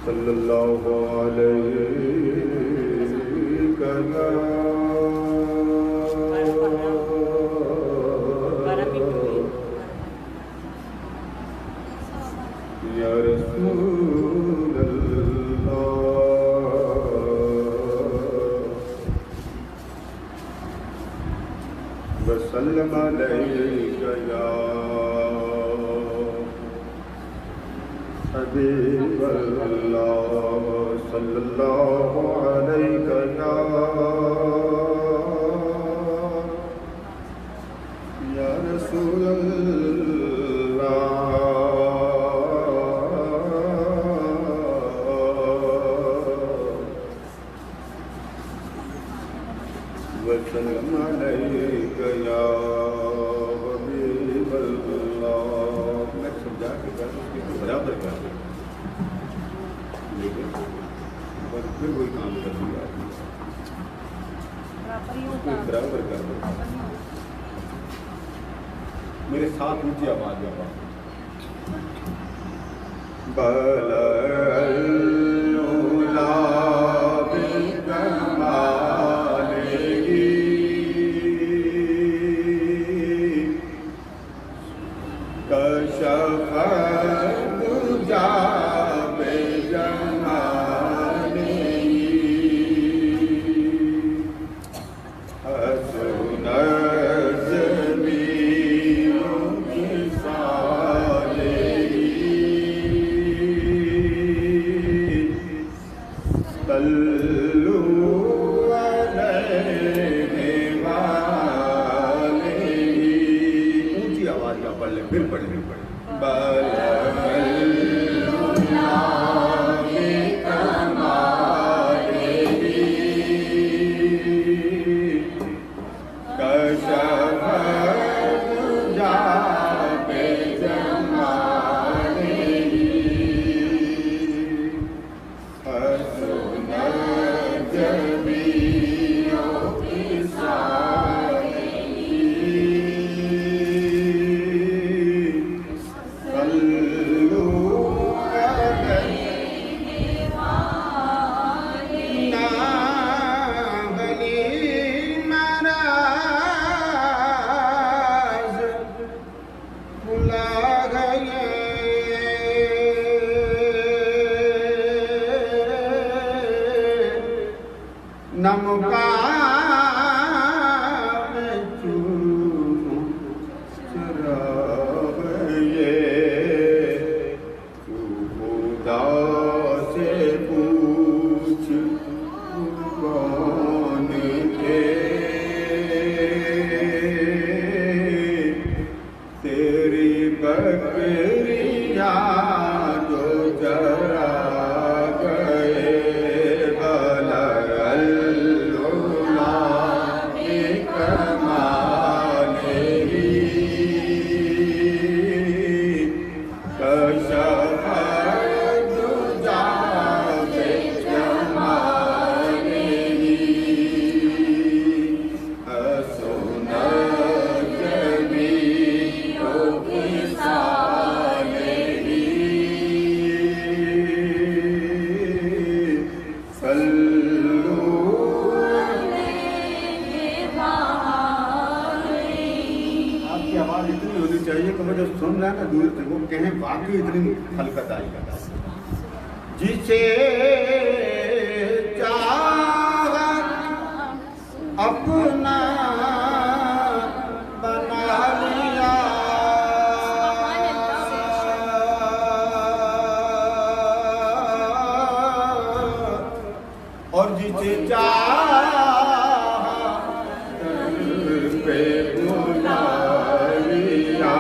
صلی اللہ علیہ یا رسول اللہ وسلم علیک یا حبیب اللہ صلی اللہ علیک یا رسول اللہ وسلم علیک یا حبیب اللہ. میں سمجھا کے برابر کر دیں لیکن پھر وہی کام کر دیا برابر کر دیں. میرے ساتھ اونچی آواز میں جسے چاہت اپنا بنا لیا اور جسے چاہت پہ بلا لیا.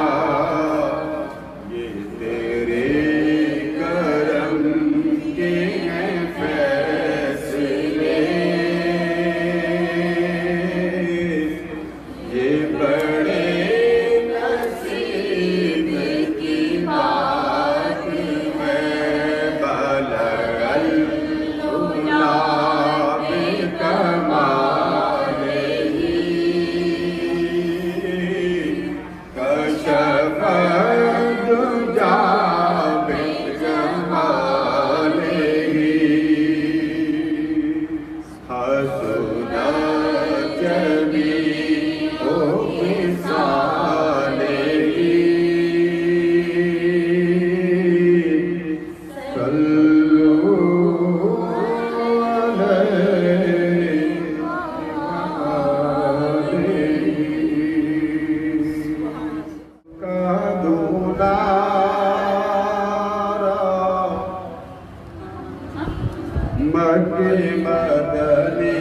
مکی مدنی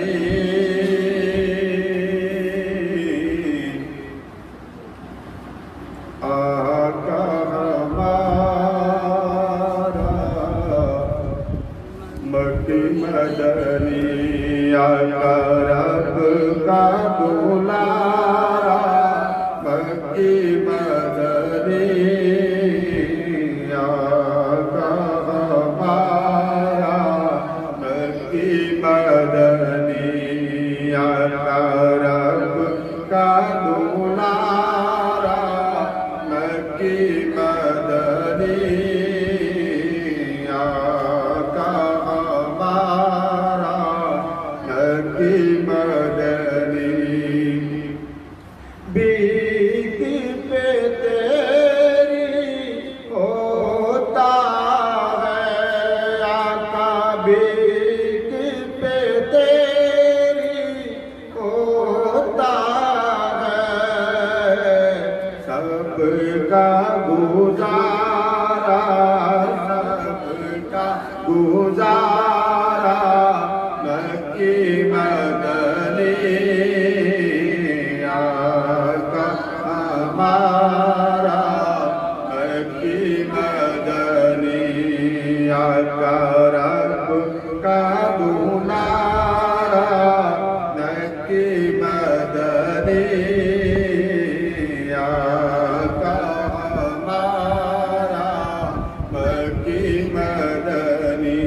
آقا ہمارا مکی مدنی آقا رب کا دلارا مکی مدنی آقا ہمارا مکی مدنی آقا رب کا دلارا مکی مدنی آقا ہمارا مکی مدنی بیت پہ تیری ہوتا ہے آقا بیت پہ تیری ہوتا ہے سب کا گزارا سب کا گزارا مکی مدنی آقا ہمارا مکی مدنی آقا رب کا دلارا مکی مدنی آقا ہمارا مکی مدنی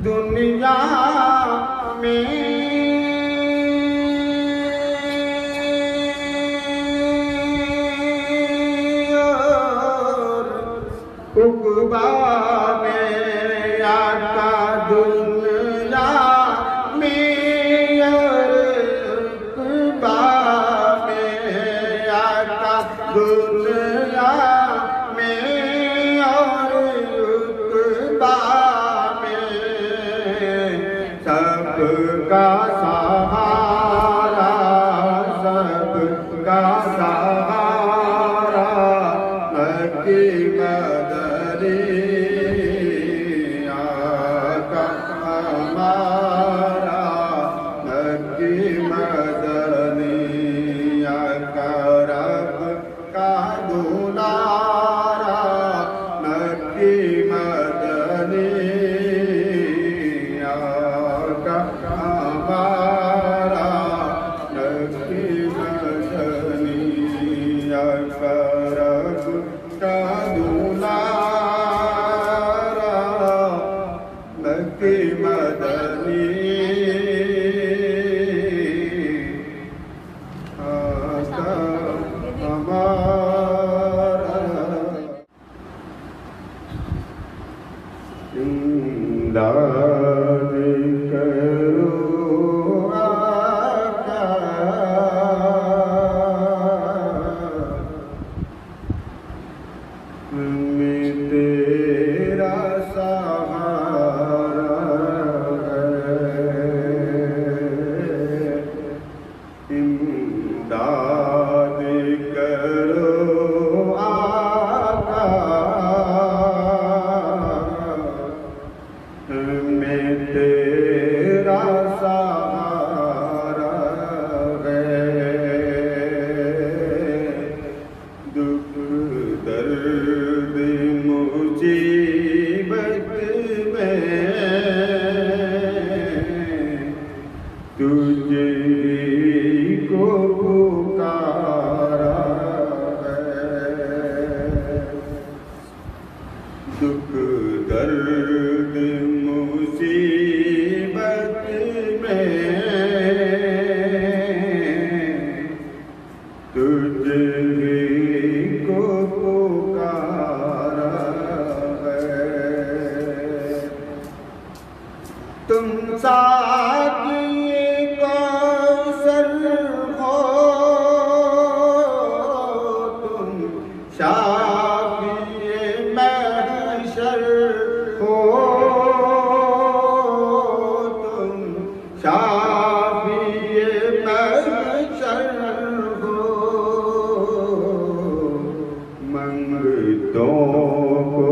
دنیا میں عقبا میں آقا دنیا میں عقبا میں آقا دنیا میں اور عقبا میں سب کا سہارا سب کا سہارا مکی مدنی آقا ہمارا مکی مدنی آقا رب کا دلارا مکی مدنی آقا ہمارا مکی مدنی آقا رب کا دلارا مکی مدنی آقا ہمارا امداد کرو آقا میں تیرا سہارا ہے امداد کرو آقا میں تیرا سہارا ہے دکھ درد مصیبت میں تجھ ہی کو پکارا ہے دکھ درد مصیبت میں تجھ ہی کو پکارا ہے تم ساقی کوثر ہو تم شافی محشر ہو تم شافی محشر ہو منگتوں کو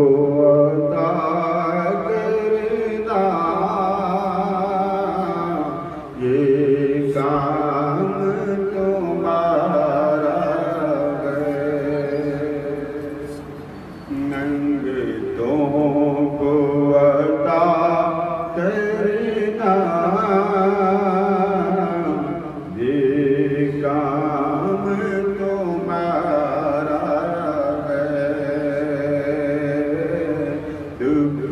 عطا کر منگتوں کو عطا کرنا، یہ کام تمہارا ہے، دکھ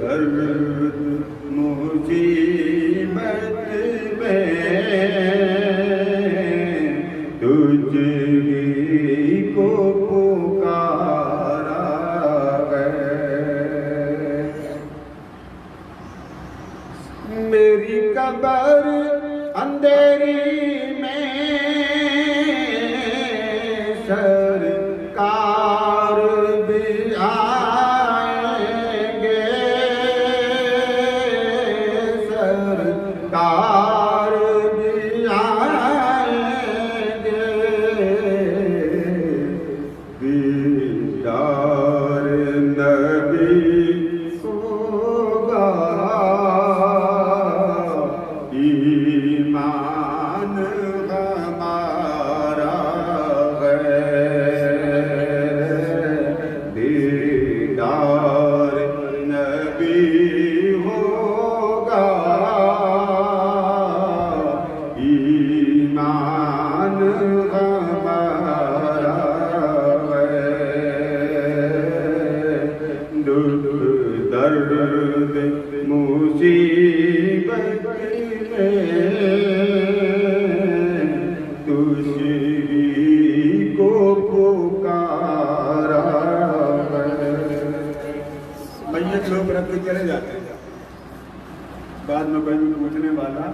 درد مصیبت میں تجھ ہی کو پکارا ہے۔ میری قبر اندھیری میں سرکار بھی آئیں گے، سرکار بھی آئیں گے، دیدار نبی ہوگا، ایمان ہمارا ہے، دیدار نبی ہوگا، ایمان ہمارا ہے، دکھ درد مصیبت میں تجھ ہی کو پکارا ہے۔ میت لوگ رکھ کے چلے جاتے ہیں، بعد میں کوئی پوچھنے والا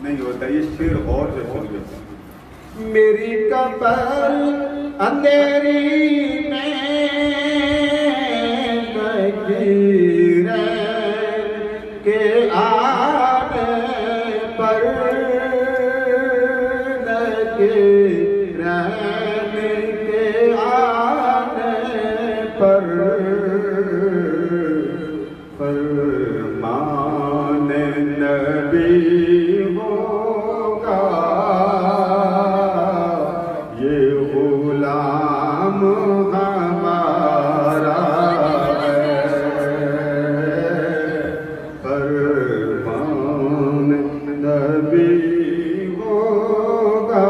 نہیں ہوتا، یہ شعر اور سے سن لیتا۔ میری قبر اندھیری میں لکیریں کے آنے پر، لکیریں کے آنے پر، فرمان نبی ہوگا، یہ غلام ہمارا ہے، فرمان نبی ہوگا،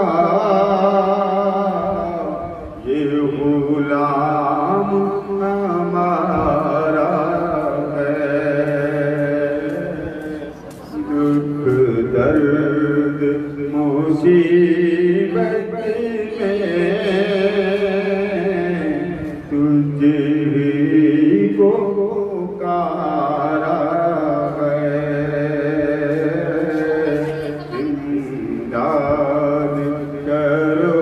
یہ غلام ہمارا ہے، دکھ درد مصیبت میں تجھ ہی کو پکارا ہے، امداد کرو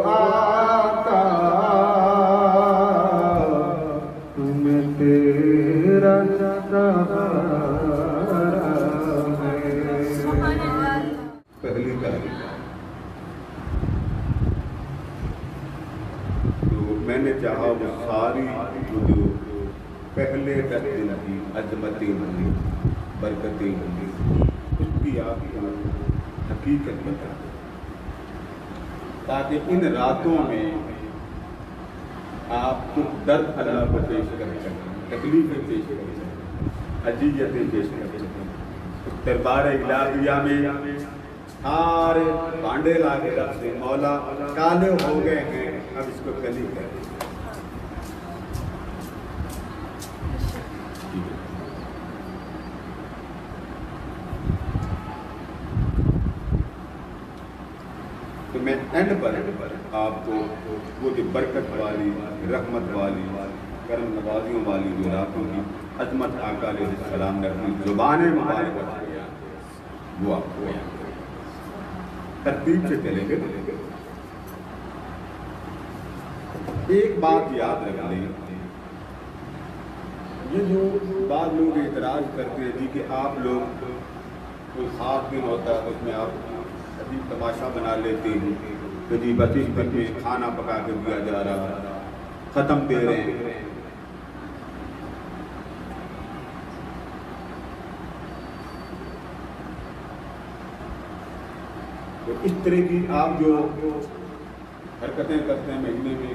آقا، تمہیں تیرا سہارا ہے۔ پہلی تاریخ تو میں نے چاہا وہ ساری جو پہلے 10 دن کی عظمتیں ہوئی، برکتیں ہوئی، اس کی آپ کو حقیقت بتا دیں، تاکہ ان راتوں میں آپ کو درد اللہ کو پیش کر سکیں، تکلیفیں پیش کر سکیں، اذیتیں پیش کر سکیں۔ اس دربار الہیہ میں سارے کانڈے لا کے رکھ دیں، مولا کالے ہو گئے ہیں، اب اس کو کلی کر دیں۔ تو میں اینڈ پر آپ کو وہ جو برکت والی، رحمت والی، کرم نوازیوں والی جو راتوں کی عظمت آقا علیہ السلام نے اپنی زبان مبارک پر وہ آپ کو ترتیب سے چلیں گے۔ ایک بات یاد رکھ لیں، یہ جو بعض لوگ اعتراض کرتے ہیں جی کہ آپ لوگ کوئی خاص دن ہوتا ہے اس میں آپ عجیب تماشا بنا لیتے ہیں کہ جی بس اس دن میں کھانا پکا کے دیا جا رہا ہے، ختم دے رہے ہیں۔ تو اس طرح کی آپ جو حرکتیں کرتے ہیں مہینے میں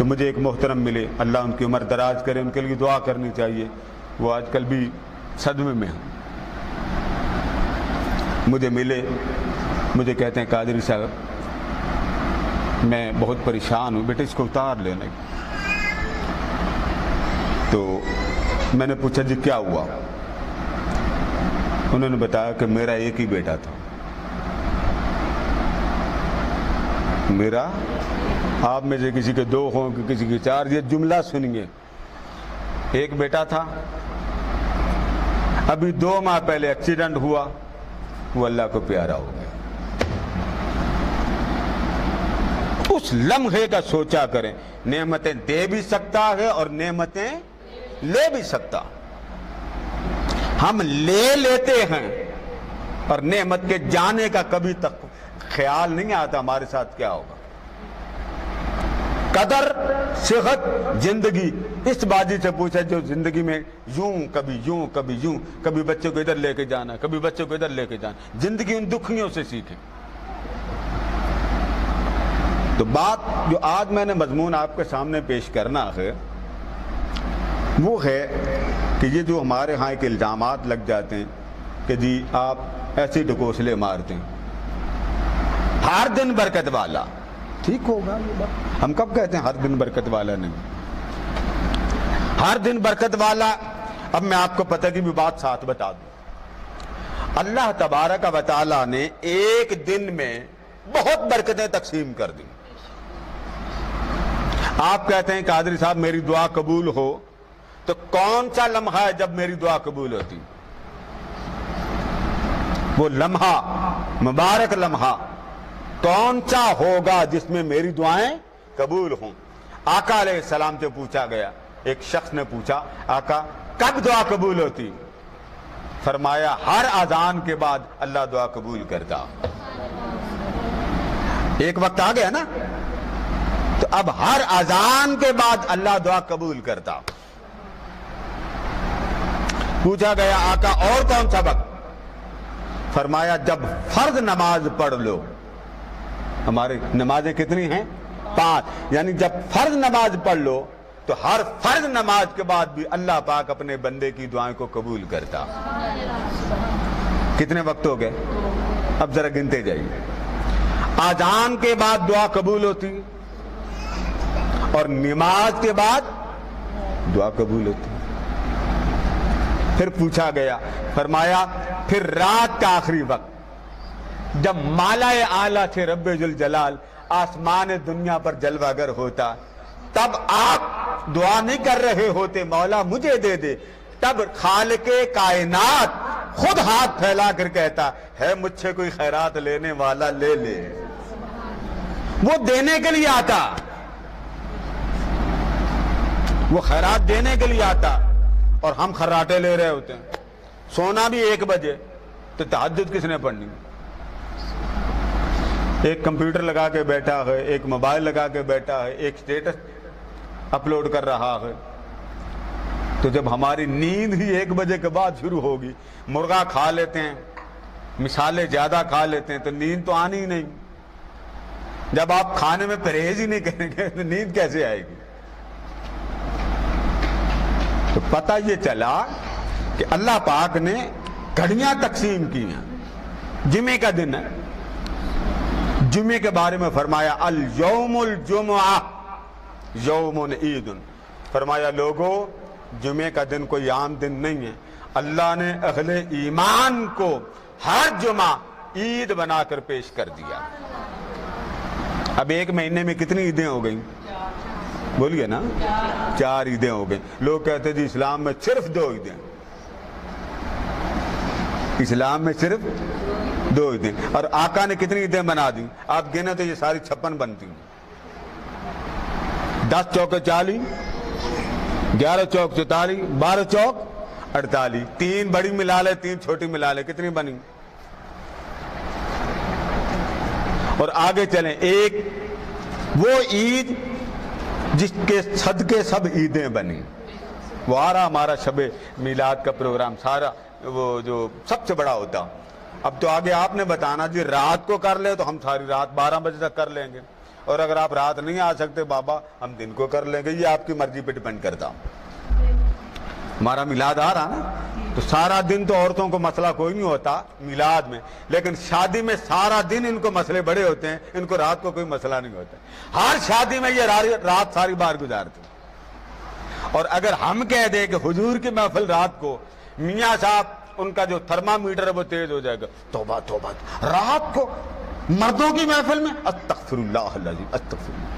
تو مجھے ایک محترم ملے, اللہ ان کی عمر دراز کرے, ان کے لیے دعا کرنی چاہیے, وہ آج کل بھی صدمے میں ہیں. مجھے ملے, مجھے کہتے ہیں قادری صاحب میں بہت پریشان ہوں, بیٹے اس کو اتار لینے. تو میں نے پوچھا جی کیا ہوا؟ انہوں نے بتایا کہ میرا ایک ہی بیٹا تھا. میرا, آپ میں سے کسی کے 2 ہوں کہ کسی کے 4, یہ جملہ سنیے. ایک بیٹا تھا, ابھی 2 ماہ پہلے ایکسیڈنٹ ہوا, وہ اللہ کو پیارا ہو گیا. اس لمحے کا سوچا کریں, نعمتیں دے بھی سکتا ہے اور نعمتیں لے بھی سکتا. ہم لے لیتے ہیں اور نعمت کے جانے کا کبھی تک خیال نہیں آتا ہمارے ساتھ کیا ہوگا. قدر, صحت, زندگی, اس بازی سے پوچھا جو زندگی میں یوں کبھی یوں کبھی یوں, کبھی بچوں کو ادھر لے کے جانا, کبھی بچوں کو ادھر لے کے جانا. زندگی ان دکھیوں سے سیکھیں. تو بات جو آج میں نے مضمون آپ کے سامنے پیش کرنا ہے وہ ہے کہ یہ جو ہمارے ہاں کے الزامات لگ جاتے ہیں کہ جی آپ ایسے ڈھکوسلے مارتے ہیں, ہر دن برکت والا. ٹھیک ہوگا یہ بات, ہم کب کہتے ہیں ہر دن برکت والا نہیں, ہر دن برکت والا. اب میں آپ کو پتہ کی بھی بات ساتھ بتا دوں. اللہ تبارک و تعالیٰ نے ایک دن میں بہت برکتیں تقسیم کر دی. آپ کہتے ہیں قادری صاحب میری دعا قبول ہو, تو کون سا لمحہ ہے جب میری دعا قبول ہوتی؟ وہ لمحہ, مبارک لمحہ کون سا ہوگا جس میں میری دعائیں قبول ہوں؟ آقا علیہ السلام سے پوچھا گیا, ایک شخص نے پوچھا آقا کب دعا قبول ہوتی؟ فرمایا ہر اذان کے بعد اللہ دعا قبول کرتا. ایک وقت آ گیا نا, تو اب ہر اذان کے بعد اللہ دعا قبول کرتا. پوچھا گیا آقا اور کون سا وقت؟ فرمایا جب فرض نماز پڑھ لو. ہماری نمازیں کتنی ہیں؟ 5. یعنی جب فرض نماز پڑھ لو تو ہر فرض نماز کے بعد بھی اللہ پاک اپنے بندے کی دعائیں کو قبول کرتا. کتنے وقت ہو گئے؟ اب ذرا گنتے جائیے. اذان کے بعد دعا قبول ہوتی اور نماز کے بعد دعا قبول ہوتی. پھر پوچھا گیا, فرمایا پھر رات کا آخری وقت جب مالائے اعلیٰ سے رب ذوالجلال آسمان دنیا پر جلوہ گر ہوتا, تب آپ دعا نہیں کر رہے ہوتے مولا مجھے دے دے, تب خالق کائنات خود ہاتھ پھیلا کر کہتا ہے مجھ سے کوئی خیرات لینے والا لے لے. وہ دینے کے لیے آتا, وہ خیرات دینے کے لیے آتا, اور ہم خراٹے لے رہے ہوتے ہیں. سونا بھی 1 بجے, تو تہجد کس نے پڑھنی؟ ایک کمپیوٹر لگا کے بیٹھا ہے, ایک موبائل لگا کے بیٹھا ہے, ایک سٹیٹس اپلوڈ کر رہا ہے. تو جب ہماری نیند ہی 1 بجے کے بعد شروع ہوگی, مرغا کھا لیتے ہیں, مثالیں زیادہ کھا لیتے ہیں, تو نیند تو آنی ہی نہیں. جب آپ کھانے میں پرہیز ہی نہیں کریں گے تو نیند کیسے آئے گی؟ تو پتہ یہ چلا کہ اللہ پاک نے گھڑیاں تقسیم کی ہیں. جمعے کا دن ہے, جمعے کے بارے میں فرمایا الیوم الجمعہ یوم عید. فرمایا لوگو جمعے کا دن کوئی عام دن نہیں ہے, اللہ نے اہل ایمان کو ہر جمعہ عید بنا کر پیش کر دیا. اب 1 مہینے میں کتنی عیدیں ہو گئیں؟ بولیے نا, 4 عیدیں ہو گئیں. لوگ کہتے جی اسلام میں صرف 2 عیدیں, اسلام میں صرف 2 عیدیں, اور آقا نے کتنی عیدیں بنا دی؟ آپ گنے تو یہ ساری 56 بنتی ہیں. 10 چوک 40, 11 چوک 44, 12 چوک 48, 3 بڑی ملا لے 3 چھوٹی ملا لے, کتنی بنی؟ اور آگے چلیں, ایک وہ عید جس کے صدقے سب عیدیں بنی. وہ آ رہا ہمارا شب میلاد کا پروگرام, سارا وہ جو سب سے بڑا ہوتا. اب تو آگے آپ نے بتانا جی رات کو کر لے تو ہم ساری رات 12 بجے تک کر لیں گے, اور اگر آپ رات نہیں آ سکتے بابا ہم دن کو کر لیں گے، یہ آپ کی مرضی پہ ڈپینڈ کرتا ہوں۔ ہمارا میلاد آ رہا نا، تو سارا دن تو عورتوں کو مسئلہ کوئی نہیں ہوتا میلاد میں، لیکن شادی میں سارا دن ان کو مسئلے بڑے ہوتے ہیں، ان کو رات کو کوئی مسئلہ نہیں ہوتا۔ ہر شادی میں یہ رات ساری بار گزارتے ہیں۔ اور اگر ہم کہہ دیں کہ حضور کی محفل رات کو، میاں صاحب ان کا جو تھرمامیٹر ہے وہ تیز ہو جائے گا، توبہ توبہ، رات کو مردوں کی محفل میں استغفر اللہ العظیم استغفر اللہ۔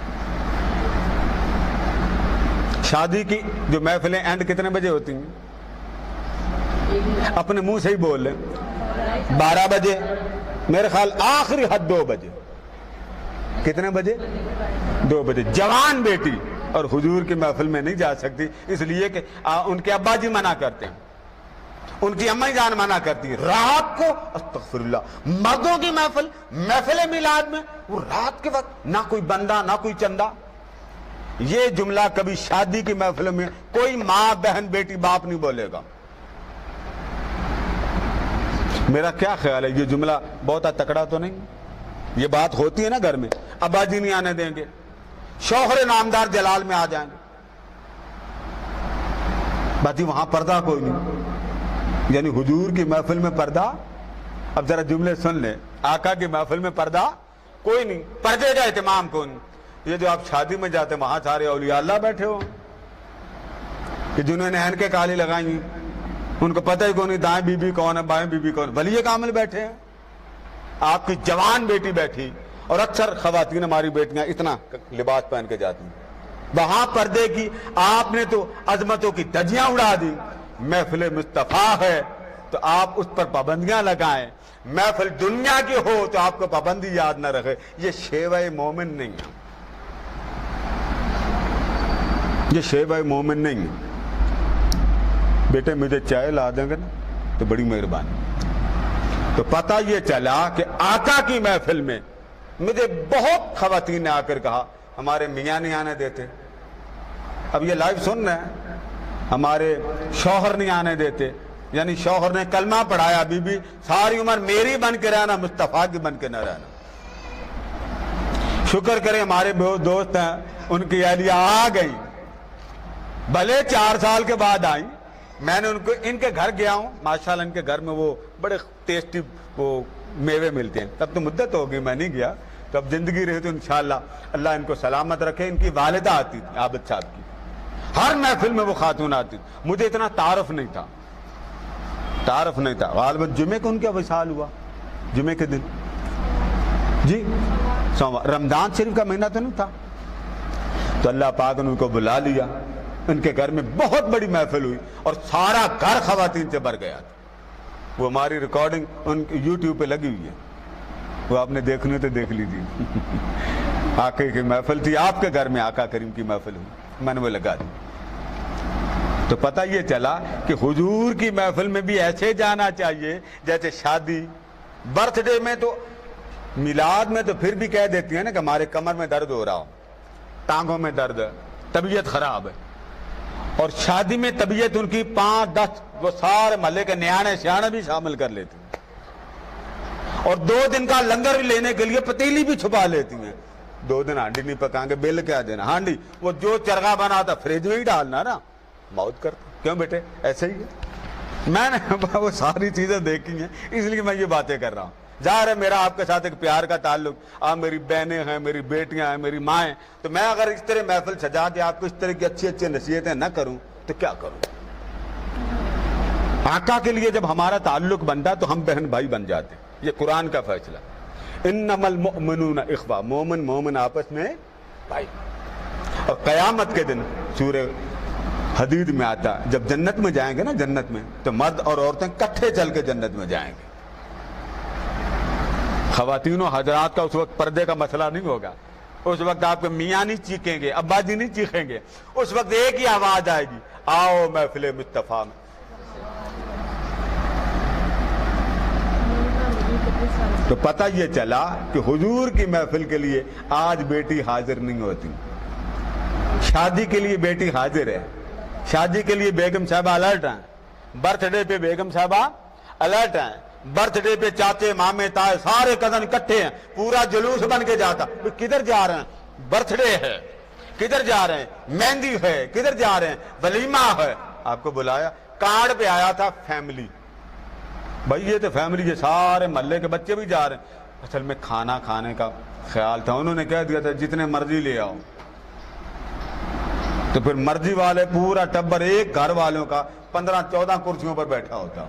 شادی کی جو محفلیں اینڈ کتنے بجے ہوتی ہیں؟ اپنے منہ سے ہی بول لیں، 12 بجے، میرے خیال آخری حد 2 بجے۔ کتنے بجے؟ 2 بجے۔ جوان بیٹی اور حضور کی محفل میں نہیں جا سکتی، اس لیے کہ ان کے ابا جی منع کرتے ہیں، ان کی امی جان منع کرتی ہے رات کو، استغفر اللہ۔ مردوں کی محفل، محفل میلاد میں، وہ رات کے وقت نہ کوئی بندہ نہ کوئی چندہ۔ یہ جملہ کبھی شادی کی محفل میں کوئی ماں بہن بیٹی باپ نہیں بولے گا۔ میرا کیا خیال ہے یہ جملہ بہت تکڑا تو نہیں؟ یہ بات ہوتی ہے نا گھر میں، ابا جی نہیں آنے دیں گے، شوہر نامدار جلال میں آ جائیں گے، باقی وہاں پردہ کوئی نہیں، یعنی حضور کی محفل میں پردہ۔ اب ذرا جملے سن لیں، آقا کی محفل میں پردہ کوئی نہیں، پردے کا اہتمام کوئی نہیں۔ یہ جو آپ شادی میں جاتے ہیں وہاں سارے اولیاء اللہ بیٹھے ہو کہ جنہوں نے عین کے کالی لگائی ہیں، ان کو پتہ ہی کون نہیں دائیں بی بی کون ہے بائیں بی بی کون ہے، ولی کامل بیٹھے ہیں، آپ کی جوان بیٹی بیٹھی، اور اکثر خواتین ہماری بیٹیاں اتنا لباس پہن کے جاتی ہیں، وہاں پردے کی آپ نے تو عظمتوں کی دھجیاں اڑا دی۔ محفل مصطفیٰ ہے تو آپ اس پر پابندیاں لگائیں، محفل دنیا کی ہو تو آپ کو پابندی یاد نہ رکھے۔ یہ شیوہ مومن نہیں ہے، یہ شیوہ مومن نہیں ہے۔ بیٹے مجھے چائے لا دیں گے نا تو بڑی مہربانی۔ تو پتہ یہ چلا کہ آقا کی محفل میں مجھے بہت خواتین نے آ کر کہا ہمارے میاں نہیں آنے دیتے، اب یہ لائیو سن رہے ہیں، ہمارے شوہر نہیں آنے دیتے، یعنی شوہر نے کلمہ پڑھایا، بی بی ساری عمر میری بن کے رہنا، مصطفیٰ کی بن کے نہ رہنا۔ شکر کریں ہمارے بہت دوست ہیں، ان کی اہلیہ آ گئی، بھلے 4 سال کے بعد آئیں۔ میں نے ان کے گھر گیا ہوں، ماشاءاللہ ان کے گھر میں وہ بڑے ٹیسٹی وہ میوے ملتے ہیں، تب تو مدت ہوگی میں نہیں گیا، تو اب زندگی رہے تو انشاءاللہ اللہ ان کو سلامت رکھے۔ ان کی والدہ آتی تھی عابد صاحب کی، ہر محفل میں وہ خاتون آتی تھی، مجھے اتنا تعارف نہیں تھا، غالباً جمعے کو ان کا وصال ہوا، جمعے کے دن، جی رمضان شریف کا مہینہ تو نہیں تھا، تو اللہ پاک نے ان کو بلا لیا، ان کے گھر میں بہت بڑی محفل ہوئی اور سارا گھر خواتین سے بھر گیا تھا۔ وہ ہماری ریکارڈنگ ان یوٹیوب پہ لگی ہوئی ہے، وہ آپ نے دیکھنی تو دیکھ لیجیے۔ آقا کی محفل تھی، آپ کے گھر میں آقا کریم کی محفل ہوئی، میں نے وہ لگا دی۔ تو پتہ یہ چلا کہ حضور کی محفل میں بھی ایسے جانا چاہیے جیسے شادی، برتھ ڈے میں تو، میلاد میں تو پھر بھی کہہ دیتی ہیں نا کہ ہمارے کمر میں درد ہو رہا ہو، ٹانگوں میں درد ہے، طبیعت خراب ہے، اور شادی میں طبیعت ان کی 5-10 وہ سارے محلے کے نیانے سیانے بھی شامل کر لیتی ہیں، اور 2 دن کا لنگر بھی لینے کے لیے پتیلی بھی چھپا لیتی ہیں۔ 2 دن ہانڈی نہیں پکائیں گے، بل کیا دینا، ہانڈی وہ جو چرگا بنا تھا فریج میں ہی ڈالنا نا، موت کرتا۔ کیوں بیٹے ایسے ہی ہے، میں نے وہ ساری چیزیں دیکھی ہیں، اس لیے میں یہ باتیں کر رہا ہوں۔ ظاہر ہے میرا آپ کے ساتھ ایک پیار کا تعلق، آپ میری بہنیں ہیں، میری بیٹیاں ہیں، میری ماں ہیں، تو میں اگر اس طرح محفل سجا کے آپ کو اس طرح کی اچھی نصیحتیں نہ کروں تو کیا کروں؟ آقا کے لیے جب ہمارا تعلق بنتا تو ہم بہن بھائی بن جاتے، یہ قرآن کا فیصلہ۔ انما المؤمنون اخوہ، مومن آپس میں بھائی۔ اور قیامت کے دن سورہ حدید میں آتا، جب جنت میں جائیں گے نا، جنت میں تو مرد اور عورتیں کٹھے چل کے جنت میں جائیں گے۔ خواتین و حضرات کا اس وقت پردے کا مسئلہ نہیں ہوگا، اس وقت آپ کے میاں نہیں چیخیں گے، ابا جی نہیں چیخیں گے، اس وقت ایک ہی آواز آئے گی، آؤ محفل مصطفیٰ میں۔ تو پتہ یہ چلا کہ حضور کی محفل کے لیے آج بیٹی حاضر نہیں ہوتی، شادی کے لیے بیٹی حاضر ہے، شادی کے لیے بیگم صاحبہ الرٹ ہیں، برتھ ڈے پہ بیگم صاحبہ الرٹ ہیں، برتھ ڈے پہ چاچے مامے تائے سارے کزن اکٹھے ہیں, پورا جلوس بن کے جاتا. کدھر جا رہے ہیں؟ برتھ ڈے ہے. کدھر جا رہے ہیں؟ مہندی ہے. کدھر جا رہے ہیں؟ ولیمہ ہے. آپ کو بلایا, کارڈ پہ آیا تھا فیملی. بھائی یہ تو فیملی, یہ سارے محلے کے بچے بھی جا رہے ہیں. اصل میں کھانا کھانے کا خیال تھا, انہوں نے کہہ دیا تھا جتنے مرضی لے آؤ. تو پھر مرضی والے پورا ٹبر ایک گھر والوں کا 15-14 کرسیوں پر بیٹھا ہوتا.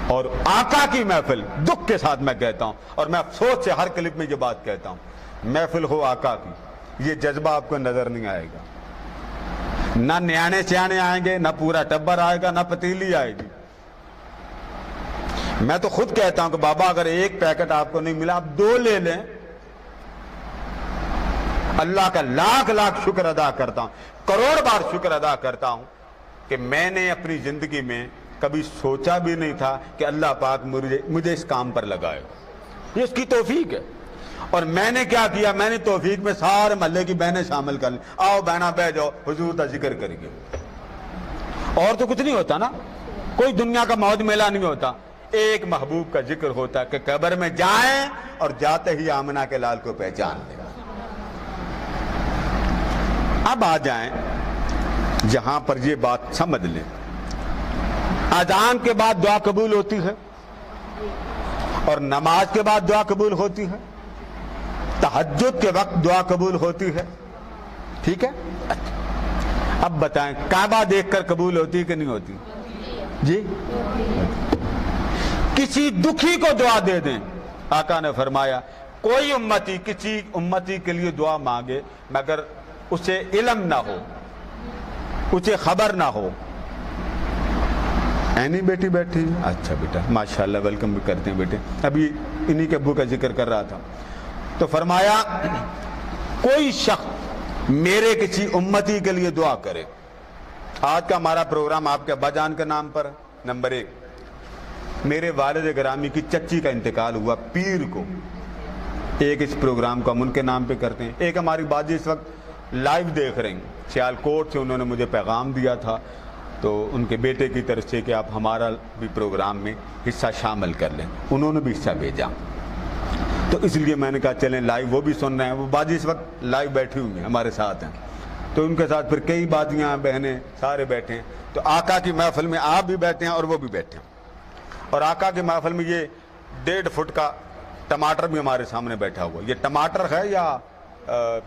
اور آقا کی محفل, دکھ کے ساتھ میں کہتا ہوں, اور میں افسوس سے ہر کلپ میں یہ بات کہتا ہوں, محفل ہو آقا کی, یہ جذبہ آپ کو نظر نہیں آئے گا. نہ نیانے سیانے آئیں گے, نہ پورا ٹبر آئے گا, نہ پتیلی آئے گی. میں تو خود کہتا ہوں کہ بابا اگر ایک پیکٹ آپ کو نہیں ملا, آپ 2 لے لیں. اللہ کا لاکھ لاکھ شکر ادا کرتا ہوں, کروڑ بار شکر ادا کرتا ہوں کہ میں نے اپنی زندگی میں کبھی سوچا بھی نہیں تھا کہ اللہ پاک مجھے اس کام پر لگائے. یہ اس کی توفیق ہے. اور میں نے کیا کیا, میں نے توفیق میں سارے محلے کی بہنیں شامل کر لی. آؤ بہنا بیٹھ جاؤ, حضور کا ذکر کریں گے. اور تو کچھ نہیں ہوتا نا, کوئی دنیا کا موج میلہ نہیں ہوتا. ایک محبوب کا ذکر ہوتا ہے کہ قبر میں جائیں اور جاتے ہی آمنہ کے لال کو پہچان لیں. اب آ جائیں جہاں پر یہ بات سمجھ لیں, اذان کے بعد دعا قبول ہوتی ہے, اور نماز کے بعد دعا قبول ہوتی ہے, تہجد کے وقت دعا قبول ہوتی ہے. ٹھیک ہے, اب بتائیں کعبہ دیکھ کر قبول ہوتی کہ نہیں ہوتی؟ جی, کسی دکھی کو دعا دے دیں. آقا نے فرمایا کوئی امتی کسی امتی کے لیے دعا مانگے مگر اسے علم نہ ہو, اسے خبر نہ ہو. اینی بیٹی بیٹھی, اچھا بیٹا ماشاءاللہ ویلکم بھی کرتے ہیں بیٹے. ابھی انہی کے ابو کا ذکر کر رہا تھا. تو فرمایا کوئی شخص میرے کسی امتی کے لیے دعا کرے. آج کا ہمارا پروگرام آپ کے ابا جان کے نام پر. نمبر 1, میرے والد گرامی کی چچی کا انتقال ہوا پیر کو. ایک اس پروگرام کو ہم ان کے نام پہ کرتے ہیں. ایک ہماری باجی اس وقت لائیو دیکھ رہے ہیں سیالکوٹ سے, انہوں نے مجھے پیغام دیا تھا تو ان کے بیٹے کی طرف سے کہ آپ ہمارا بھی پروگرام میں حصہ شامل کر لیں. انہوں نے بھی حصہ بھیجا, تو اس لیے میں نے کہا چلیں لائیو وہ بھی سن رہے ہیں. وہ باجی اس وقت لائیو بیٹھی ہوئی ہیں ہمارے ساتھ ہیں, تو ان کے ساتھ پھر کئی باجیاں بہنیں سارے بیٹھے ہیں. تو آقا کی محفل میں آپ بھی بیٹھے ہیں اور وہ بھی بیٹھے ہیں. اور آقا کی محفل میں یہ 1.5 فٹ کا ٹماٹر بھی ہمارے سامنے بیٹھا ہوا. یہ ٹماٹر ہے یا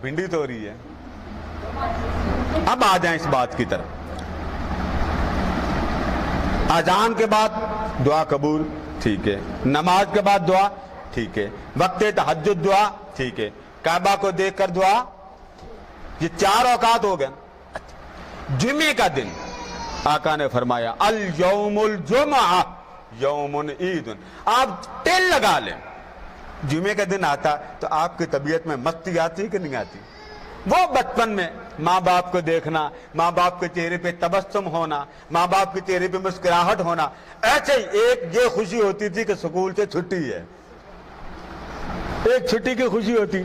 بھنڈی توری ہے؟ اب آ جائیں اس بات کی طرف. اذان کے بعد دعا قبول, ٹھیک ہے. نماز کے بعد دعا, ٹھیک ہے. وقت تہجد دعا, ٹھیک ہے. کعبہ کو دیکھ کر دعا, یہ 4 اوقات ہو گئے. جمعے کا دن آقا نے فرمایا الیوم الجمعہ یوم عید. آپ ٹیل لگا لیں, جمعے کا دن آتا تو آپ کی طبیعت میں مستی آتی کہ نہیں آتی؟ وہ بچپن میں ماں باپ کو دیکھنا, ماں باپ کے چہرے پہ تبسم ہونا, ماں باپ کے چہرے پہ مسکراہٹ ہونا, ایسے ہی ایک یہ خوشی ہوتی تھی کہ سکول سے چھٹی ہے. ایک چھٹی کی خوشی ہوتی,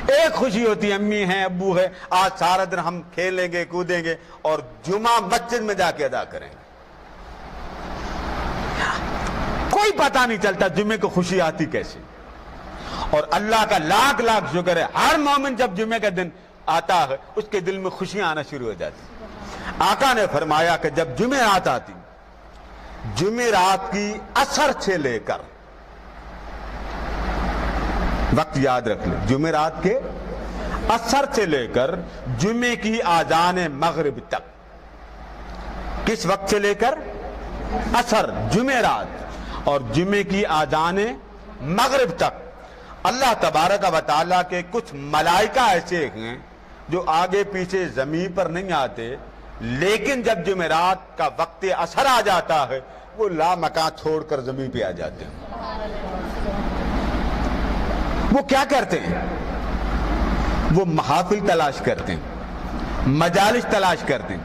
ایک خوشی ہوتی امی ہیں ابو ہے, آج سارا دن ہم کھیلیں گے کودیں گے اور جمعہ مسجد میں جا کے ادا کریں گے. کوئی پتہ نہیں چلتا جمعے کو خوشی آتی کیسے. اور اللہ کا لاکھ لاکھ شکر ہے, ہر مومن جب جمعے کا دن آتا ہے اس کے دل میں خوشیاں آنا شروع ہو جاتی. آقا نے فرمایا کہ جب جمعرات آتی, جمعرات کی عصر سے لے کر, وقت یاد رکھ لیں, جمعرات کے عصر سے لے کر جمعے کی آذان مغرب تک. کس وقت سے لے کر؟ عصر جمعرات, اور جمعے کی آذان مغرب تک اللہ تبارک و تعالیٰ کے کچھ ملائکہ ایسے ہیں جو آگے پیچھے زمین پر نہیں آتے, لیکن جب جمعرات کا وقت عصر آ جاتا ہے وہ لامکان چھوڑ کر زمین پہ آ جاتے ہیں. وہ کیا کرتے ہیں؟ وہ محافل تلاش کرتے ہیں, مجالس تلاش کرتے ہیں.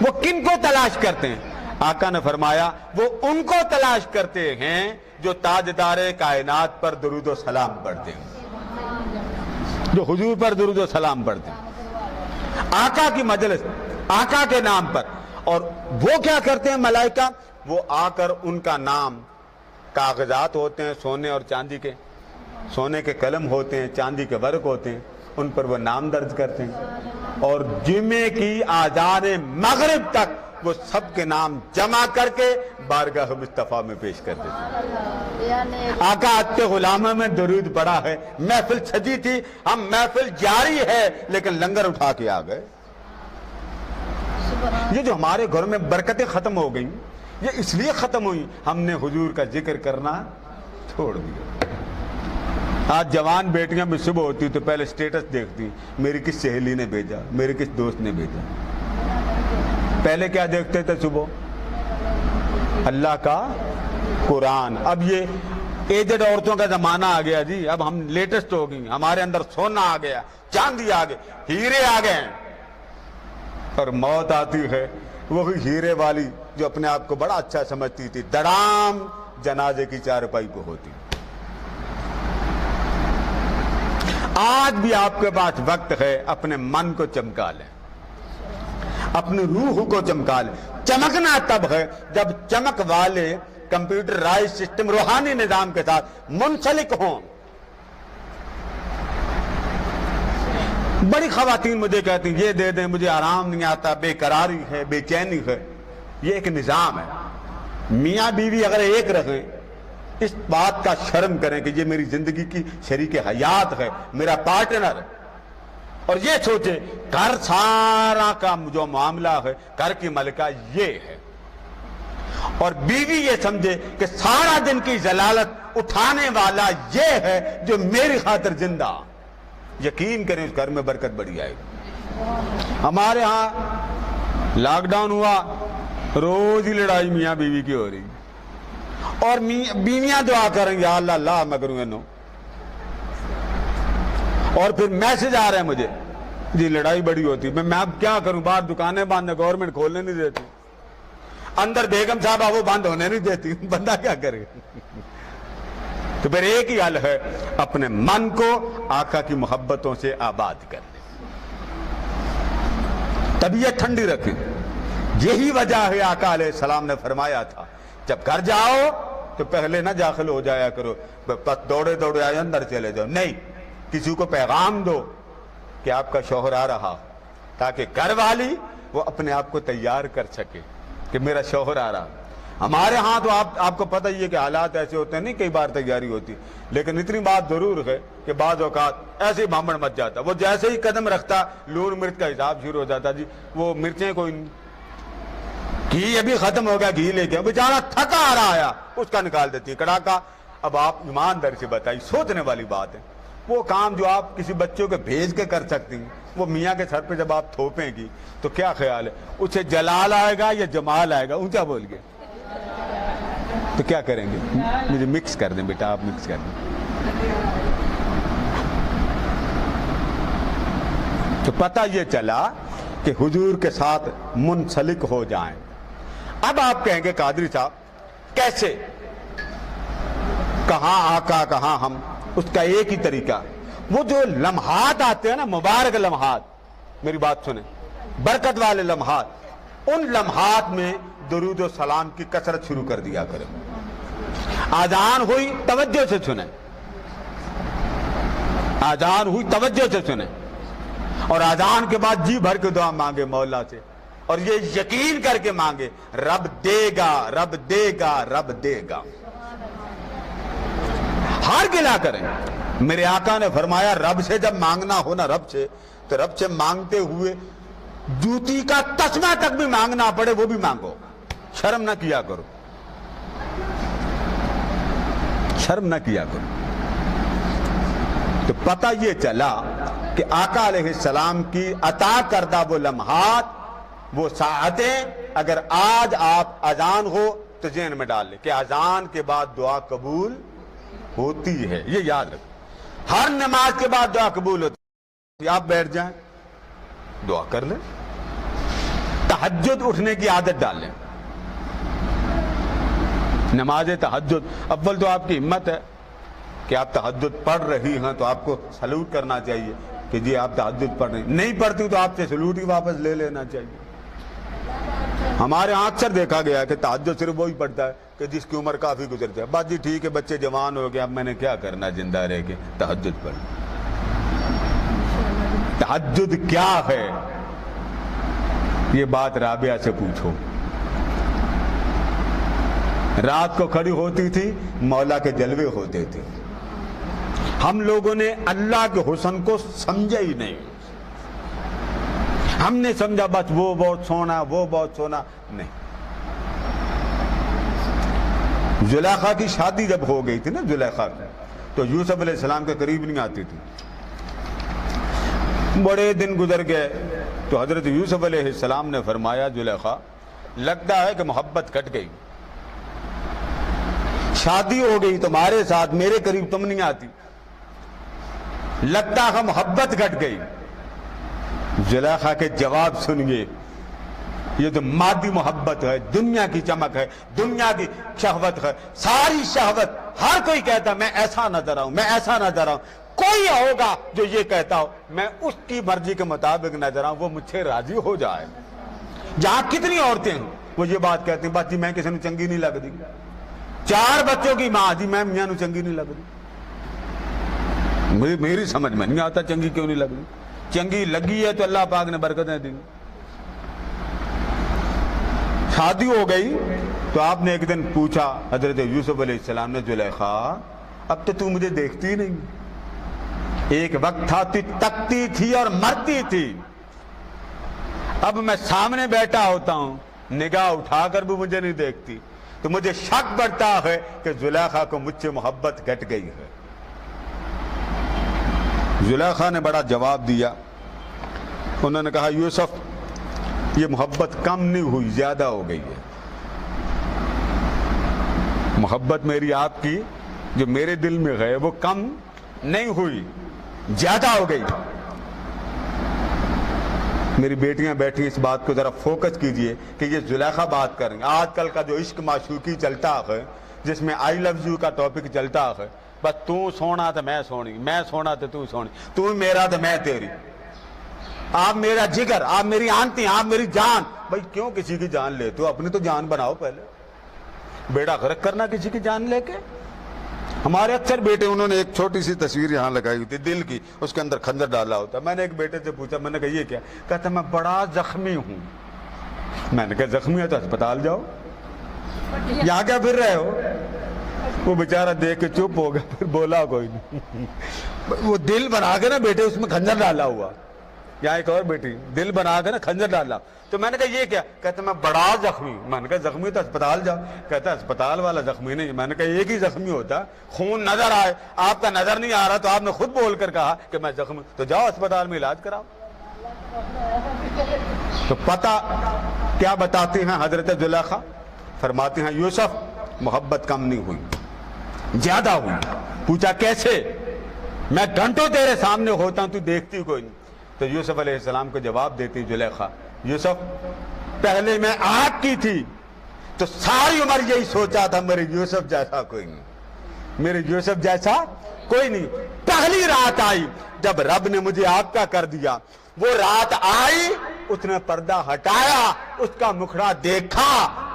وہ کن کو تلاش کرتے ہیں؟ آقا نے فرمایا وہ ان کو تلاش کرتے ہیں جو تاجدار کائنات پر درود و سلام پڑھتے ہیں, جو حضور پر درود و سلام پڑھتے ہیں, آقا کی مجلس, آقا کے نام پر. اور وہ کیا کرتے ہیں ملائکہ؟ وہ آ کر ان کا نام، کاغذات ہوتے ہیں سونے اور چاندی کے، سونے کے قلم ہوتے ہیں، چاندی کے ورق ہوتے ہیں، ان پر وہ نام درج کرتے ہیں، اور جمعے کی آذان مغرب تک وہ سب کے نام جمع کر کے بارگاہ مصطفیٰ میں پیش کر دیتے ہیں۔ آقا عطر غلامہ میں درود پڑا ہے، محفل سجی تھی، ہم محفل جاری ہے لیکن لنگر اٹھا کے آ گئے۔ یہ جو ہمارے گھر میں برکتیں ختم ہو گئیں، یہ اس لیے ختم ہوئی ہم نے حضور کا ذکر کرنا چھوڑ دیا۔ آج جوان بیٹیاں بھی صبح ہوتی تو پہلے سٹیٹس دیکھتی، میری کس سہیلی نے بھیجا، میرے کس دوست نے بھیجا۔ پہلے کیا دیکھتے تھے صبح؟ اللہ کا قرآن۔ اب یہ ایجڈ عورتوں کا زمانہ آ گیا جی، اب ہم لیٹسٹ ہو گئی، ہمارے اندر سونا آ گیا، چاندی آ گئے، ہیرے آ گئے ہیں، اور موت آتی ہے وہی ہیرے والی جو اپنے آپ کو بڑا اچھا سمجھتی تھی، دڑام جنازے کی چارپائی پہ ہوتی۔ آج بھی آپ کے پاس وقت ہے، اپنے من کو چمکا لیں، اپنی روح کو چمکا لیں۔ چمکنا تب ہے جب چمک والے کمپیوٹرائز سسٹم روحانی نظام کے ساتھ منسلک ہوں۔ بڑی خواتین مجھے کہتی ہیں یہ دے دیں، مجھے آرام نہیں آتا، بے قراری ہے، بے چینی ہے۔ یہ ایک نظام ہے، میاں بیوی اگر ایک رہیں، اس بات کا شرم کریں کہ یہ میری زندگی کی شریک حیات ہے، میرا پارٹنر، اور یہ سوچے گھر سارا کا جو معاملہ ہے، گھر کی ملکہ یہ ہے، اور بیوی یہ سمجھے کہ سارا دن کی ضلالت اٹھانے والا یہ ہے جو میری خاطر زندہ۔ یقین کریں اس گھر میں برکت بڑی آئے گی۔ ہمارے ہاں لاک ڈاؤن ہوا، روز ہی لڑائی میاں بیوی کی ہو رہی، اور بیویاں دعا کریں یا اللہ اللہ میں کروں نو، اور پھر میسج آ رہے ہیں مجھے جی لڑائی بڑی ہوتی، میں اب کیا کروں، باہر دکانیں بند ہیں، گورنمنٹ کھولنے نہیں دیتی، اندر بیگم صاحبہ وہ بند ہونے نہیں دیتی، بندہ کیا کرے؟ تو پھر ایک ہی حل ہے، اپنے من کو آقا کی محبتوں سے آباد کر لیں، طبیعت ٹھنڈی رکھیں۔ یہی وجہ ہے آقا علیہ السلام نے فرمایا تھا جب گھر جاؤ تو پہلے نہ داخل ہو جایا کرو، بس دوڑے دوڑے آئے اندر چلے جاؤ، نہیں، کسی کو پیغام دو کہ آپ کا شوہر آ رہا، تاکہ گھر والی وہ اپنے آپ کو تیار کر سکے کہ میرا شوہر آ رہا۔ ہمارے ہاں تو آپ کو پتہ ہی ہے کہ حالات ایسے ہوتے ہیں، نہیں کئی بار تیاری ہوتی، لیکن اتنی بات ضرور ہے کہ بعض اوقات ایسے بھامڑ مچ جاتا، وہ جیسے ہی قدم رکھتا لون مرچ کا حساب شروع ہو جاتا، جی وہ مرچیں کوئی نہیں، گھی ابھی ختم ہو گیا، گھی لے کے بیچارہ تھکا آ رہا آیا، اس کا نکال دیتی ہے کڑاکا۔ اب آپ ایمانداری سے بتائیے، سوچنے والی بات ہے، وہ کام جو آپ کسی بچوں کو بھیج کے کر سکتی ہیں، وہ میاں کے سر پہ جب آپ تھوپیں گی تو کیا خیال ہے، اسے جلال آئے گا یا جمال آئے گا؟ اونچا بول گئے تو کیا کریں گے؟ مجھے مکس کر دیں بیٹا، آپ مکس کر دیں۔ تو پتہ یہ چلا کہ حضور کے ساتھ منسلک ہو جائیں۔ اب آپ کہیں گے قادری صاحب کیسے، کہاں آقا کہاں ہم؟ اس کا ایک ہی طریقہ، وہ جو لمحات آتے ہیں نا، مبارک لمحات، میری بات سنیں، برکت والے لمحات، ان لمحات میں درود و سلام کی کثرت شروع کر دیا کریں۔ آذان ہوئی توجہ سے سنیں، آذان ہوئی توجہ سے سنیں، اور آذان کے بعد جی بھر کے دعا مانگے مولا سے، اور یہ یقین کر کے مانگے رب دے گا، رب دے گا، رب دے گا۔ ہار گلا کریں۔ میرے آقا نے فرمایا رب سے جب مانگنا ہو نا، رب سے، تو رب سے مانگتے ہوئے جوتی کا تسمہ تک بھی مانگنا پڑے وہ بھی مانگو، شرم نہ کیا کرو، شرم نہ کیا کرو۔ تو پتہ یہ چلا کہ آقا علیہ السلام کی عطا کردہ وہ لمحات، وہ ساعتیں، اگر آج آپ اذان ہو تو ذہن میں ڈال لیں کہ اذان کے بعد دعا قبول ہوتی ہے، یہ یاد رکھیں۔ ہر نماز کے بعد دعا قبول ہوتی ہے، آپ بیٹھ جائیں دعا کر لیں، تہجد اٹھنے کی عادت ڈال لیں، نماز تہجد۔ اول تو آپ کی ہمت ہے کہ آپ تہجد پڑھ رہی ہیں تو آپ کو سلوٹ کرنا چاہیے کہ جی آپ تہجد پڑھ رہی ہیں، نہیں پڑھتی تو آپ سے سلوٹ ہی واپس لے لینا چاہیے۔ ہمارے یہاں اکثر دیکھا گیا کہ تہجد صرف وہی پڑھتا ہے کہ جس کی عمر کافی گزر جائے، بات جی ٹھیک ہے بچے جوان ہو گیا، اب میں نے کیا کرنا زندہ رہ کے، تہجد پڑھ۔ تہجد کیا ہے یہ بات رابعہ سے پوچھو۔ رات کو کھڑی ہوتی تھی، مولا کے جلوے ہوتے تھے۔ ہم لوگوں نے اللہ کے حسن کو سمجھا ہی نہیں، ہم نے سمجھا بس وہ بہت سونا، وہ بہت سونا، نہیں۔ زلیخا کی شادی جب ہو گئی تھی نا زلیخا کی، تو یوسف علیہ السلام کے قریب نہیں آتی تھی۔ بڑے دن گزر گئے تو حضرت یوسف علیہ السلام نے فرمایا زلیخا لگتا ہے کہ محبت کٹ گئی، شادی ہو گئی تمہارے ساتھ، میرے قریب تم نہیں آتی، لگتا ہے محبت کٹ گئی۔ زلیخا کے جواب سنیے، یہ تو مادی محبت ہے، دنیا کی چمک ہے، دنیا کی شہوت ہے، ساری شہوت۔ ہر کوئی کہتا میں ایسا نظر آؤں، میں ایسا نظر آؤں، کوئی ہوگا جو یہ کہتا ہو میں اس کی مرضی کے مطابق نظر آؤں، وہ مجھ سے راضی ہو جائے۔ جہاں کتنی عورتیں ہیں وہ یہ بات کہتی ہیں بس جی میں کسی نے چنگی نہیں لگتی، 4 بچوں کی ماں جی میں میاں نو چنگی نہیں لگتی، میری سمجھ میں نہیں آتا چنگی کیوں نہیں لگتی، چنگی لگی ہے تو اللہ پاک نے برکتیں دی۔ شادی ہو گئی تو آپ نے ایک دن پوچھا حضرت یوسف علیہ السلام نے زلیخا اب تو مجھے دیکھتی نہیں، ایک وقت تھا تو تکتی تھی اور مرتی تھی، اب میں سامنے بیٹھا ہوتا ہوں نگاہ اٹھا کر بھی مجھے نہیں دیکھتی، تو مجھے شک پڑتا ہے کہ زلیخا کو مجھ سے محبت گھٹ گئی ہے۔ زلیخا نے بڑا جواب دیا، انہوں نے کہا یوسف یہ محبت کم نہیں ہوئی، زیادہ ہو گئی ہے۔ محبت میری آپ کی جو میرے دل میں ہے وہ کم نہیں ہوئی، زیادہ ہو گئی۔ میری بیٹیاں بیٹھی اس بات کو ذرا فوکس کیجئے کہ یہ زلیخا بات کریں گے۔ آج کل کا جو عشق معشوقی چلتا ہے، جس میں آئی لو یو کا ٹاپک چلتا ہے، بس تو سونا تو میں سونی، میں سونا تو تو سونی، تو میرا تو میں تیری، آپ میرا جگر، آپ میری آنٹی، آپ میری جان۔ بھائی کیوں کسی کی جان لیتے ہو؟ اپنی تو جان بناؤ پہلے، بیڑا غرق کرنا کسی کی جان لے کے۔ ہمارے اکثر بیٹے، انہوں نے ایک چھوٹی سی تصویر یہاں لگائی ہوئی تھی دل کی، اس کے اندر خنجر ڈالا ہوتا۔ میں نے ایک بیٹے سے پوچھا، میں نے کہا یہ کیا؟ کہتا میں بڑا زخمی ہوں۔ میں نے کہا زخمی ہے تو اسپتال جاؤ، یہاں کیا پھر رہے ہو؟ وہ بیچارہ دیکھ کے چپ ہو گیا، پھر بولا کوئی نہیں۔ وہ دل بنا کے نا بیٹے اس میں خنجر ڈالا ہوا، یہاں ایک اور بیٹی دل بنا کے نا خنجر ڈالا، تو میں نے کہا یہ کیا؟ کہتا میں بڑا زخمی ہوں۔ میں نے کہا زخمی تو اسپتال جاؤ۔ کہتا اسپتال والا زخمی نہیں۔ میں نے کہا ایک ہی زخمی ہوتا، خون نظر آئے، آپ کا نظر نہیں آ رہا تو آپ نے خود بول کر کہا کہ میں زخمی، تو جاؤ اسپتال میں علاج کراؤ۔ تو پتہ کیا بتاتی ہیں حضرت زلیخا؟ فرماتی ہیں یوسف محبت کم نہیں ہوئی، زیادہ ہوئی۔ پوچھا کیسے؟ میں گھنٹوں تیرے سامنے ہوتا ہوں تو دیکھتی کوئی نہیں۔ تو یوسف علیہ السلام کو جواب دیتی زلیخا، یوسف پہلے میں آپ کی تھی تو ساری عمر یہی سوچا تھا میرے یوسف جیسا کوئی نہیں، میرے یوسف جیسا کوئی نہیں۔ پہلی رات آئی جب رب نے مجھے آپ کا کر دیا، وہ رات آئی، اس نے پردہ ہٹایا، اس کا مکھڑا دیکھا،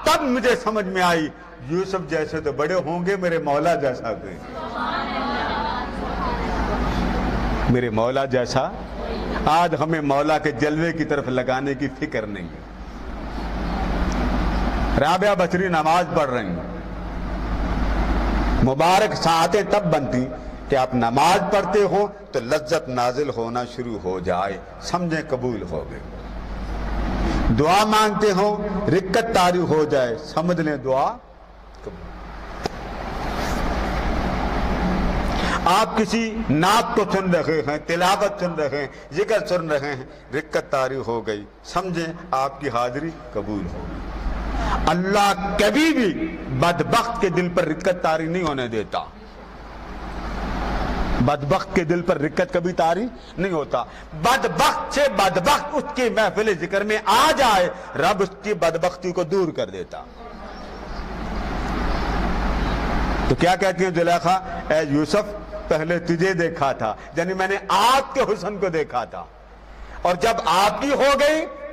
تب مجھے سمجھ میں آئی یوسف جیسے تو بڑے ہوں گے، میرے مولا جیسا کوئی، میرے مولا جیسا۔ آج ہمیں مولا کے جلوے کی طرف لگانے کی فکر نہیں ہے۔ رابعہ بصری نماز پڑھ رہی ہیں، مبارک ساعتیں تب بنتی کہ آپ نماز پڑھتے ہو تو لذت نازل ہونا شروع ہو جائے، سمجھیں قبول ہو گئے۔ دعا مانگتے ہو، رکعت طاری ہو جائے، سمجھ لیں دعا قبول۔ آپ کسی نعت کو سن رہے ہیں، تلاوت سن رہے ہیں، ذکر سن رہے ہیں، رکعت طاری ہو گئی، سمجھیں آپ کی حاضری قبول ہو گئی۔ اللہ کبھی بھی بدبخت کے دل پر رکعت طاری نہیں ہونے دیتا، بدبخت کے دل پر رکعت کبھی طاری نہیں ہوتا۔ بدبخت سے بدبخت اس کی محفل ذکر میں آ جائے، رب اس کی بدبختی کو دور کر دیتا۔ تو کیا کہتی ہیں زلیخا؟ اے یوسف پہلے تجھے دیکھا تھا، یعنی میں نے آپ کے حسن کو دیکھا تھا، اور جب آپ کی ہو گئی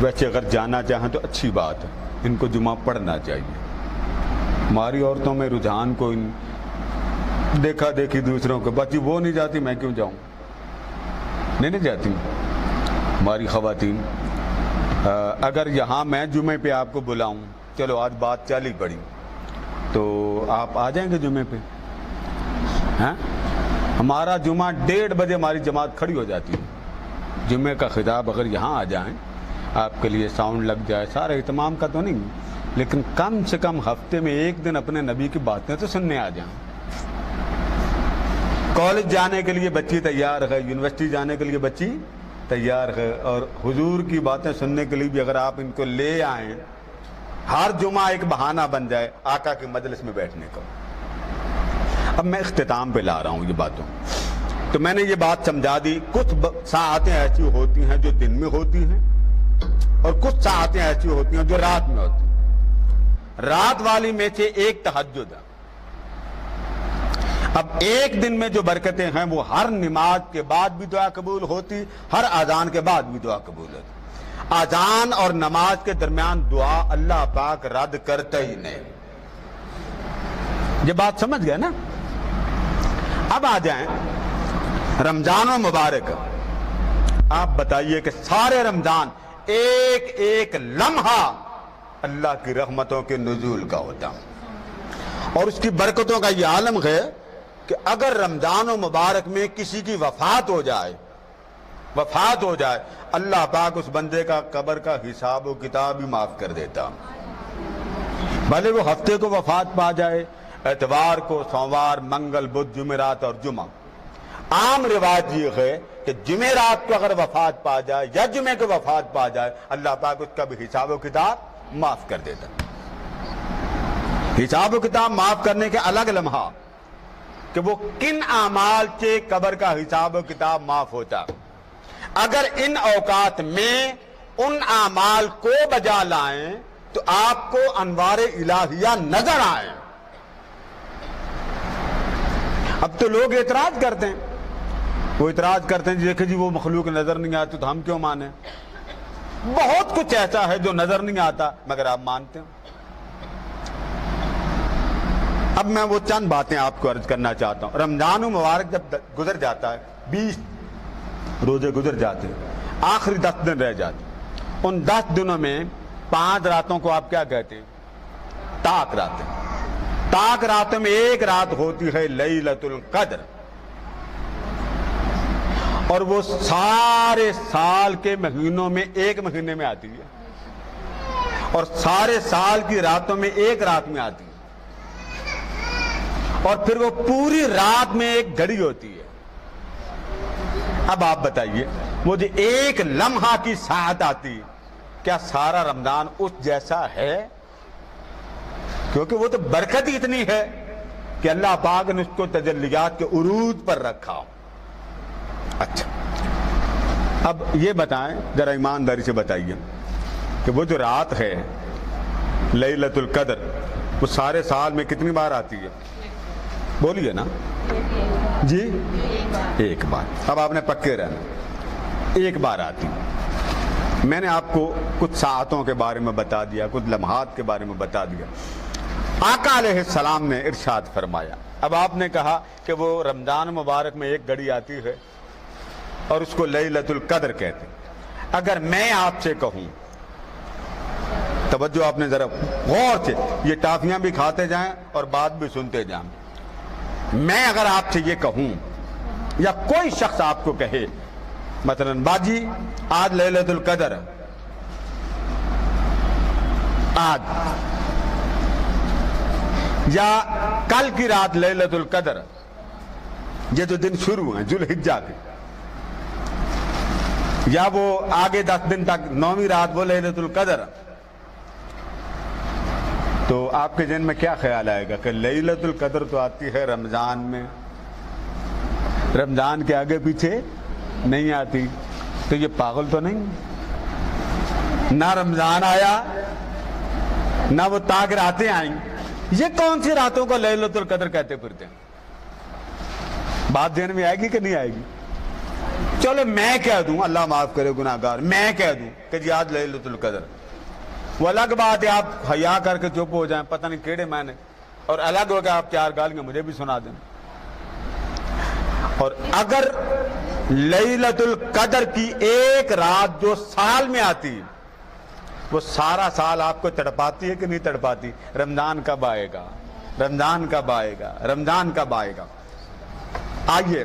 ویسے اگر جانا چاہیں تو اچھی بات ہے، ان کو جمعہ پڑھنا چاہیے۔ ہماری عورتوں میں رجحان کو دیکھا دیکھی دوسروں کو، بچی وہ نہیں جاتی میں کیوں جاؤں، نہیں جاتی۔ ہماری خواتین اگر یہاں میں جمعے پہ آپ کو بلاؤں، چلو آج بات چلی پڑی تو آپ آ جائیں گے جمعے پہ؟ ہاں، ہمارا جمعہ 1:30 بجے ہماری جماعت کھڑی ہو جاتی ہے۔ جمعے کا خطاب اگر یہاں آ جائیں، آپ کے لیے ساؤنڈ لگ جائے، سارے اہتمام کا تو نہیں، لیکن کم سے کم ہفتے میں ایک دن اپنے نبی کی باتیں تو سننے آ جائیں۔ کالج جانے کے لیے بچی تیار ہے، یونیورسٹی جانے کے لیے بچی تیار ہے، اور حضور کی باتیں سننے کے لیے بھی اگر آپ ان کو لے آئیں، ہر جمعہ ایک بہانہ بن جائے آقا کی مجلس میں بیٹھنے کا۔ اب میں اختتام پہ لا رہا ہوں یہ باتوں، تو میں نے یہ بات سمجھا دی۔ کچھ ساعتیں ایسی ہوتی ہیں جو دن میں ہوتی ہیں، اور کچھ ساعتیں ایسی ہوتی ہیں جو رات میں ہوتی ہیں۔ رات والی میں سے ایک تہجد ہے۔ اب ایک دن میں جو برکتیں ہیں وہ ہر نماز کے بعد بھی دعا قبول ہوتی، ہر اذان کے بعد بھی دعا قبول ہوتی۔ اذان اور نماز کے درمیان دعا اللہ پاک رد کرتا ہی نہیں۔ یہ بات سمجھ گئے نا؟ اب آ جائیں رمضان و مبارک۔ آپ بتائیے کہ سارے رمضان ایک ایک لمحہ اللہ کی رحمتوں کے نزول کا ہوتا، اور اس کی برکتوں کا یہ عالم ہے کہ اگر رمضان و مبارک میں کسی کی وفات ہو جائے، اللہ پاک اس بندے کا قبر کا حساب و کتاب ہی معاف کر دیتا، بھلے وہ ہفتے کو وفات پا جائے، اتوار کو، سوموار، منگل، بدھ، جمعرات اور جمعہ۔ عام رواج یہ ہے کہ جمعرات کو اگر وفات پا جائے یا جمعے کو وفات پا جائے، اللہ پاک اس کا بھی حساب و کتاب معاف کر دیتا۔ حساب و کتاب معاف کرنے کے الگ لمحہ کہ وہ کن اعمال سے قبر کا حساب و کتاب معاف ہوتا۔ اگر ان اوقات میں ان اعمال کو بجا لائیں تو آپ کو انوار الہیہ نظر آئیں۔ اب تو لوگ اعتراض کرتے ہیں، دیکھیں جی وہ مخلوق نظر نہیں آتی تو ہم کیوں مانیں؟ بہت کچھ ایسا ہے جو نظر نہیں آتا مگر آپ مانتے ہیں۔ اب میں وہ چند باتیں آپ کو عرض کرنا چاہتا ہوں۔ رمضان مبارک جب گزر جاتا ہے، 20 روزے گزر جاتے ہیں، آخری 10 دن رہ جاتے ہیں، ان 10 دنوں میں 5 راتوں کو آپ کیا کہتے ہیں؟ طاق راتیں۔ طاق راتوں میں ایک رات ہوتی ہے لیلۃ القدر، اور وہ سارے سال کے مہینوں میں ایک مہینے میں آتی ہے، اور سارے سال کی راتوں میں ایک رات میں آتی ہے، اور پھر وہ پوری رات میں ایک گھڑی ہوتی ہے۔ اب آپ بتائیے وہ جو ایک لمحہ کی ساعت آتی، کیا سارا رمضان اس جیسا ہے؟ کیونکہ وہ تو برکت ہی اتنی ہے کہ اللہ پاک نے اس کو تجلیات کے عروج پر رکھا۔ اچھا، اب یہ بتائیں، ذرا ایمانداری سے بتائیے کہ وہ جو رات ہے لیلۃ القدر، وہ سارے سال میں کتنی بار آتی ہے؟ بولیے نا جی، ایک بار۔ اب آپ نے پکے رہنا، ایک بار آتی۔ میں نے آپ کو کچھ ساعتوں کے بارے میں بتا دیا، کچھ لمحات کے بارے میں بتا دیا۔ آقا علیہ السلام نے ارشاد فرمایا، اب آپ نے کہا کہ وہ رمضان مبارک میں ایک گھڑی آتی ہے اور اس کو لیلۃ القدر کہتے ہیں۔ اگر میں آپ سے کہوں، توجہ آپ نے ذرا غور سے، یہ ٹافیاں بھی کھاتے جائیں اور بات بھی سنتے جائیں، میں اگر آپ سے یہ کہوں یا کوئی شخص آپ کو کہے مثلا باجی آج لیلۃ القدر، آج یا کل کی رات لیلۃ القدر، یہ جو دن شروع ہیں ذوالحجہ کے، یا وہ آگے 10 دن تک 9ویں رات وہ لیلۃ القدر، تو آپ کے ذہن میں کیا خیال آئے گا کہ لیلۃ القدر تو آتی ہے رمضان میں، رمضان کے آگے پیچھے نہیں آتی، تو یہ پاگل تو نہیں؟ نہ رمضان آیا نہ وہ طاق راتیں آئیں، یہ کون سی راتوں کو لیلۃ القدر کہتے پھرتے ہیں؟ بات ذہن میں آئے گی کہ نہیں آئے گی؟ چلو میں کہہ دوں، اللہ معاف کرے گناہگار، میں کہہ دوں کہ جی آج لیلۃ القدر، وہ الگ بات ہے آپ حیا کر کے چپ ہو جائیں، پتہ نہیں کیڑے میں نے، اور الگ ہو کے آپ 4 گالیاں مجھے بھی سنا دیں۔ اور اگر لیلۃ القدر کی ایک رات جو سال میں آتی، وہ سارا سال آپ کو تڑپاتی ہے کہ نہیں تڑپاتی؟ رمضان کب آئے گا، رمضان کب آئے گا، رمضان کب آئے گا؟ آئیے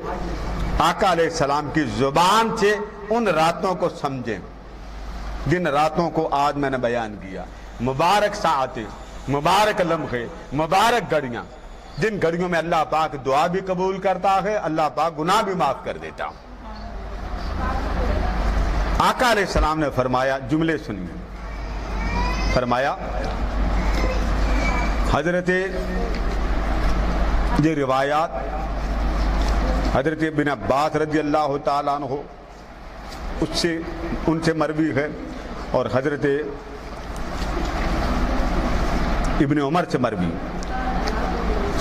آقا علیہ السلام کی زبان سے ان راتوں کو سمجھیں جن راتوں کو آج میں نے بیان کیا۔ مبارک ساعتیں، مبارک لمحے، مبارک گھڑیاں، جن گھڑیوں میں اللہ پاک دعا بھی قبول کرتا ہے، اللہ پاک گناہ بھی معاف کر دیتا۔ آقا علیہ السلام نے فرمایا، جملے سنیے، فرمایا حضرت یہ روایات حضرت ابن عباس رضی اللہ تعالیٰ عنہ ان سے مروی ہے، اور حضرت ابن عمر سے مروی۔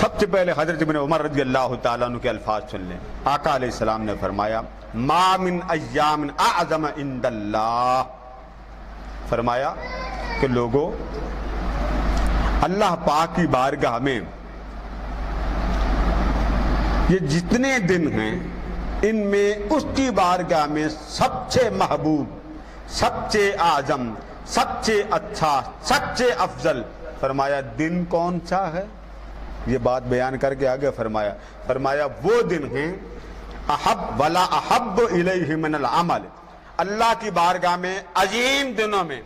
سب سے پہلے حضرت ابن عمر رضی اللہ تعالیٰ عنہ کے الفاظ سن لیں۔ آقا علیہ السلام نے فرمایا، ما من ایام اعظم عند اللہ، فرمایا کہ لوگوں، اللہ پاک کی بارگاہ میں یہ جتنے دن ہیں ان میں اس کی بارگاہ میں سب سے محبوب، سب سے اعظم، سب سے اچھا، سب سے افضل، فرمایا دن کون سا ہے؟ یہ بات بیان کر کے آگے فرمایا وہ دن ہیں احب ولا احب الیہ من العمل، اللہ کی بارگاہ میں عظیم دنوں میں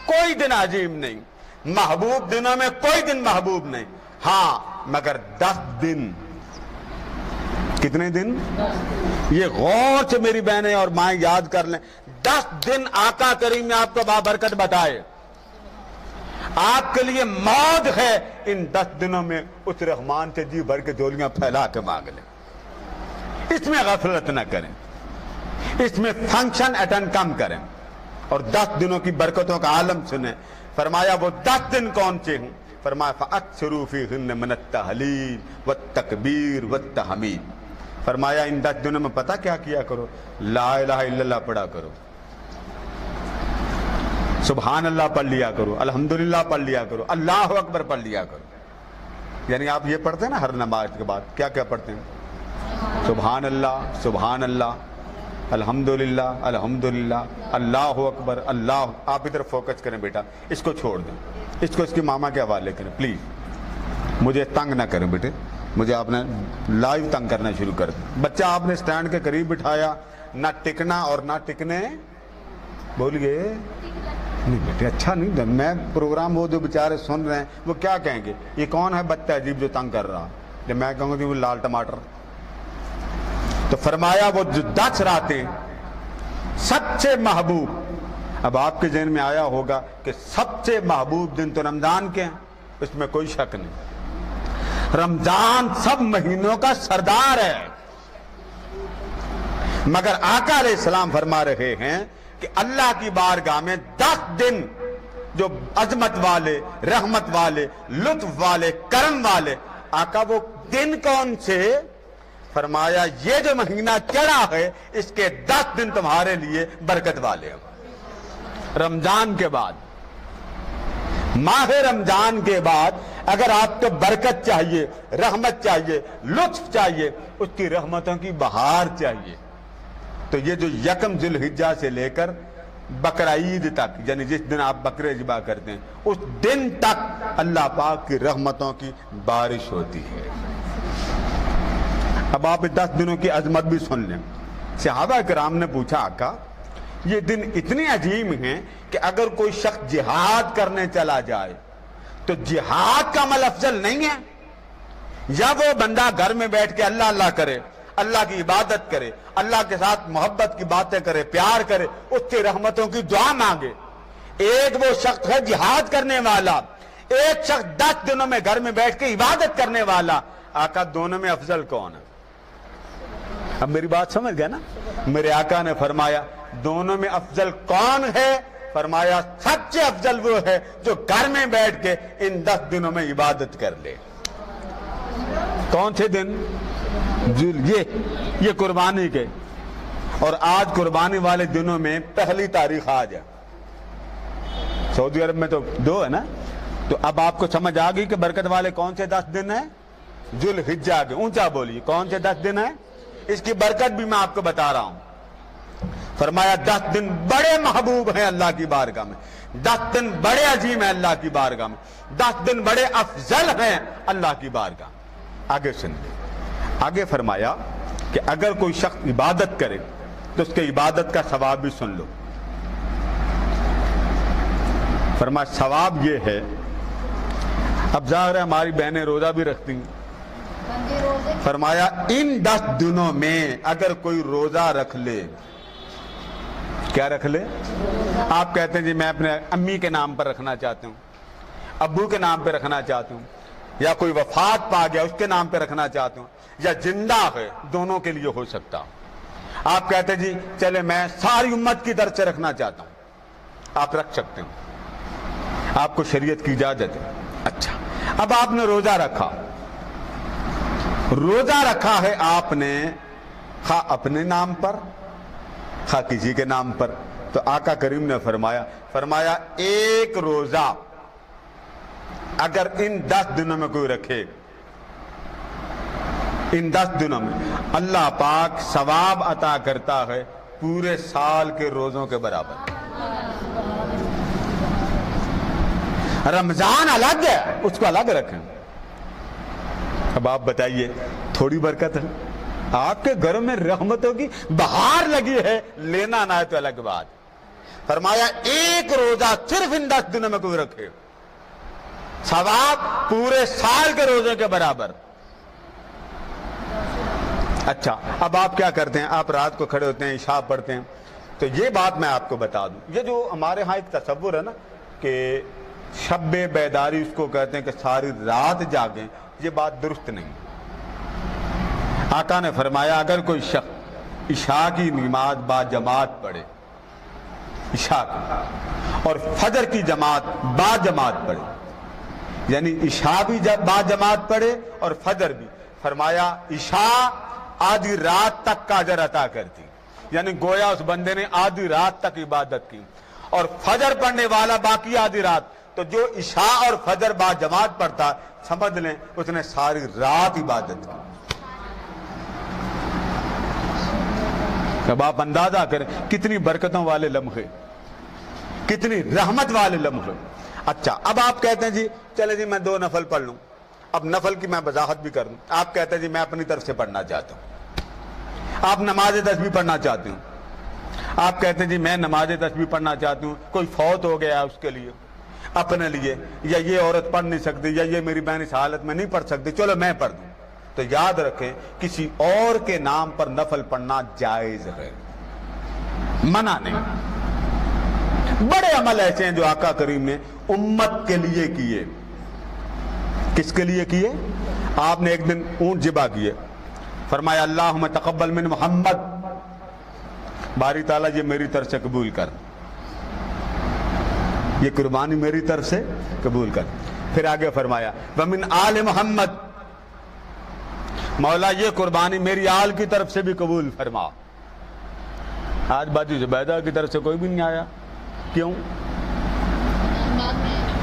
کوئی دن عظیم نہیں، محبوب دنوں میں کوئی دن محبوب نہیں، ہاں مگر 10 دن۔ کتنے دن؟ یہ غور سے میری بہنیں اور مائیں یاد کر لیں، 10 دن آقا کریم نے آپ کو بابرکت بتائے، آپ کے لیے موت ہے ان 10 دنوں میں اس رحمان سے جی بھر کے جولیاں پھیلا کے مانگ لیں۔ اس میں غفلت نہ کریں، اس میں فنکشن اٹینڈ کم کریں، اور 10 دنوں کی برکتوں کا عالم سنیں۔ فرمایا وہ 10 دن کون سے ہیں؟ فرمایا فَأَكْثِرُوا فِيهِنَّ مِنَ التَّهْلِيلِ وَالتَّكْبِيرِ وَالتَّحْمِيدِ، فرمایا ان 10 دنوں میں پتہ کیا کیا کرو؟ لا الہ الا اللہ پڑھا کرو، سبحان اللہ پڑھ لیا کرو، الحمدللہ پڑھ لیا کرو، اللہ اکبر پڑھ لیا کرو۔ یعنی آپ یہ پڑھتے ہیں نا ہر نماز کے بعد، کیا کیا پڑھتے ہیں؟ سبحان اللہ، سبحان اللہ، الحمدللہ، الحمدللہ، اللہ اکبر، اللہ۔ آپ ادھر فوکس کریں بیٹا، اس کو چھوڑ دیں، اس کو اس کی ماما کے حوالے کریں پلیز، مجھے تنگ نہ کریں بیٹے، مجھے آپ نے لائیو تنگ کرنا شروع کر دیں۔ بچہ آپ نے سٹینڈ کے قریب بٹھایا، نہ ٹکنا اور نہ ٹکنے، بولیے نہیں بیٹے اچھا نہیں، میں پروگرام وہ جو بیچارے سن رہے ہیں وہ کیا کہیں گے، یہ کون ہے بچہ عجیب جو تنگ کر رہا، جب میں کہوں گا وہ لال ٹماٹر۔ تو فرمایا وہ جو 10 راتیں سب سے محبوب، اب آپ کے ذہن میں آیا ہوگا کہ سب سے محبوب دن تو رمضان کے ہیں، اس میں کوئی شک نہیں، رمضان سب مہینوں کا سردار ہے، مگر آقا علیہ السلام فرما رہے ہیں کہ اللہ کی بارگاہ میں 10 دن جو عظمت والے، رحمت والے، لطف والے، کرم والے، آقا وہ دن کون سے؟ فرمایا یہ جو مہینہ چڑھا ہے اس کے 10 دن تمہارے لیے برکت والے ہیں۔ رمضان کے بعد، ماہ رمضان کے بعد اگر آپ کو برکت چاہیے، رحمت چاہیے، لطف چاہیے، اس کی رحمتوں کی بہار چاہیے، تو یہ جو 1 ذی الحجہ سے لے کر بقرعید تک، یعنی جس دن آپ بکرے ذبح کرتے ہیں، اس دن تک اللہ پاک کی رحمتوں کی بارش ہوتی ہے۔ اب آپ 10 دنوں کی عظمت بھی سن لیں۔ صحابہ کرام نے پوچھا آقا یہ دن اتنے عظیم ہیں کہ اگر کوئی شخص جہاد کرنے چلا جائے تو جہاد کا عمل افضل نہیں ہے، یا وہ بندہ گھر میں بیٹھ کے اللہ اللہ کرے، اللہ کی عبادت کرے، اللہ کے ساتھ محبت کی باتیں کرے، پیار کرے، اس کی رحمتوں کی دعا مانگے؟ ایک وہ شخص ہے جہاد کرنے والا، ایک شخص 10 دنوں میں گھر میں بیٹھ کے عبادت کرنے والا، آقا دونوں میں افضل کون ہے؟ اب میری بات سمجھ گیا نا؟ میرے آقا نے فرمایا دونوں میں افضل کون ہے؟ فرمایا سب سے افضل وہ ہے جو گھر میں بیٹھ کے ان 10 دنوں میں عبادت کر لے۔ کون سے دن؟ یہ قربانی کے، اور آج قربانی والے دنوں میں پہلی تاریخ آج ہے. سعودی عرب میں تو 2 ہے نا. تو اب آپ کو سمجھ آ گئی کہ برکت والے کون سے 10 دن ہیں. ذوالحجہ کے. اونچا بولیے کون سے 10 دن ہیں. اس کی برکت بھی میں آپ کو بتا رہا ہوں. فرمایا 10 دن بڑے محبوب ہیں اللہ کی بارگاہ میں. 10 دن بڑے عظیم ہیں اللہ کی بارگاہ میں. 10 دن بڑے افضل ہیں اللہ کی بارگاہ میں. آگے سنیں. آگے فرمایا کہ اگر کوئی شخص عبادت کرے تو اس کے عبادت کا ثواب بھی سن لو. فرمایا ثواب یہ ہے. اب ظاہر ہے ہماری بہنیں روزہ بھی رکھتی ہیں. فرمایا ان 10 دنوں میں اگر کوئی روزہ رکھ لے. کیا رکھ لے؟ آپ کہتے ہیں جی میں اپنے امی کے نام پر رکھنا چاہتا ہوں, ابو کے نام پہ رکھنا چاہتا ہوں, یا کوئی وفات پا گیا اس کے نام پہ رکھنا چاہتا ہوں, یا زندہ ہے, دونوں کے لیے ہو سکتا. آپ کہتے ہیں جی چلے میں ساری امت کی طرف سے رکھنا چاہتا ہوں. آپ رکھ سکتے ہیں, آپ کو شریعت کی اجازت ہے. اچھا اب آپ نے روزہ رکھا. روزہ رکھا ہے آپ نے خواہ اپنے نام پر خواہ کسی کے نام پر. تو آقا کریم نے فرمایا ایک روزہ اگر ان 10 دنوں میں کوئی رکھے, ان 10 دنوں میں اللہ پاک ثواب عطا کرتا ہے پورے سال کے روزوں کے برابر. رمضان الگ ہے, اس کو الگ رکھیں. اب آپ بتائیے تھوڑی برکت ہے. آپ کے گھروں میں رحمتوں کی بہار لگی ہے, لینا نہ ہے تو الگ بات. فرمایا ایک روزہ صرف ان 10 دنوں میں کوئی رکھے, ثواب پورے سال کے روزے کے برابر. اچھا اب آپ کیا کرتے ہیں؟ آپ رات کو کھڑے ہوتے ہیں, عشاء پڑھتے ہیں. تو یہ بات میں آپ کو بتا دوں, یہ جو ہمارے ہاں ایک تصور ہے نا کہ شب بیداری اس کو کہتے ہیں کہ ساری رات جاگیں, یہ بات درست نہیں. آقا نے فرمایا اگر کوئی شخص عشاء کی نماز با جماعت پڑھے, عشاء کی, اور فجر کی جماعت با جماعت پڑھے, یعنی عشاء بھی با جماعت پڑھے اور فجر بھی. فرمایا عشاء آدھی رات تک کا اجر عطا کرتی, یعنی گویا اس بندے نے آدھی رات تک عبادت کی. اور فجر پڑھنے والا باقی آدھی رات, تو جو عشاء اور فجر با جماعت پڑھتا سمجھ لیں اس نے ساری رات عبادت کی. اب آپ اندازہ کریں کتنی برکتوں والے لمحے, کتنی رحمت والے لمحے. اچھا اب آپ کہتے ہیں جی چلے جی میں 2 نفل پڑھ لوں. اب نفل کی میں وضاحت بھی کر دوں. آپ کہتے ہیں جی میں اپنی طرف سے پڑھنا چاہتا ہوں. آپ نماز تسبیح پڑھنا چاہتے ہوں. آپ کہتے ہیں جی میں نماز تسبیح پڑھنا چاہتی ہوں, کوئی فوت ہو گیا اس کے لیے, اپنے لیے, یا یہ عورت پڑھ نہیں سکتی, یا یہ میری بہن اس حالت میں نہیں پڑھ سکتی, چلو میں پڑھ دوں. تو یاد رکھیں کسی اور کے نام پر نفل پڑھنا جائز ہے, منع نہیں. بڑے عمل ایسے ہیں جو آقا کریم نے امت کے لیے کیے. کس کے لیے کیے؟ آپ نے ایک دن اونٹ ذبح کیے. فرمایا اللہم تقبل من محمد, باری تعالیٰ یہ میری طرف سے قبول کر, یہ قربانی میری طرف سے قبول کر. پھر آگے فرمایا ومن آل محمد, مولا یہ قربانی میری آل کی طرف سے بھی قبول فرما. آج باجی زبیدہ کی طرف سے کوئی بھی نہیں آیا, کیوں؟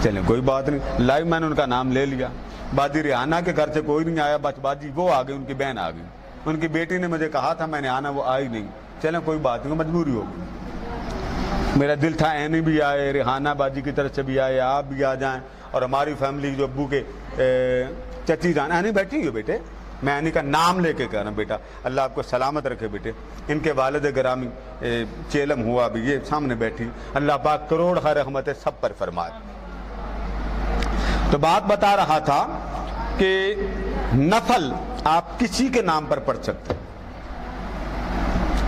چلیں کوئی بات نہیں, لائیو میں نے ان کا نام لے لیا. باجی ریحانہ کے گھر سے کوئی نہیں آیا, بس باجی وہ آ گئی, ان کی بہن آ گئی. ان کی بیٹی نے مجھے کہا تھا میں نے آنا, وہ آئی نہیں. چلیں کوئی بات نہیں, مجبوری ہوگی. میرا دل تھا اینی بھی آئے, ریحانہ باجی کی طرف سے بھی آئے, آپ بھی آ جائیں, اور ہماری فیملی جو ابو کے چچی جان اینی بیٹھی ہو بیٹے, میں اینی کا نام لے کے کہہ رہا ہوں بیٹا اللہ آپ کو سلامت رکھے بیٹے. ان کے والد گرامی چیلم ہوا بھی یہ سامنے بیٹھی, اللہ پاک کروڑ رحمت سب پر فرمائے. تو بات بتا رہا تھا کہ نفل آپ کسی کے نام پر پڑھ سکتے,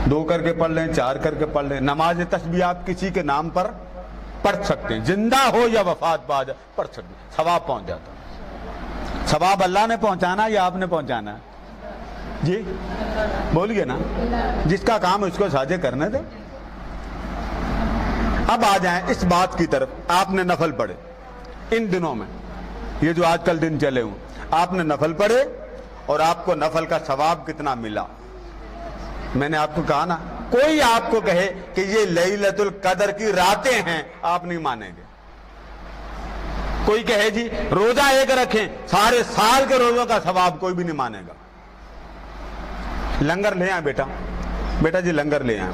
2 کر کے پڑھ لیں, 4 کر کے پڑھ لیں. نماز تسبیح آپ کسی کے نام پر پڑھ سکتے ہیں, زندہ ہو یا وفات پا جائے پڑھ سکتے ہیں, ثواب پہنچ جاتا. ثواب اللہ نے پہنچانا یا آپ نے پہنچانا؟ جی بولیے نا, جس کا کام اس کو ساجے کرنے دیں. اب آ جائیں اس بات کی طرف, آپ نے نفل پڑھے ان دنوں میں, یہ جو آج کل دن چلے ہوں, آپ نے نفل پڑھے اور آپ کو نفل کا ثواب کتنا ملا؟ میں نے آپ کو کہا نا کوئی آپ کو کہے کہ یہ لیلۃ القدر کی راتیں ہیں، آپ نہیں مانیں گے۔ کوئی کہے جی روزہ ایک رکھیں، سارے سال کے روزوں کا ثواب، کوئی بھی نہیں مانے گا۔ لنگر لے آئیں بیٹا جی لنگر لے آئیں۔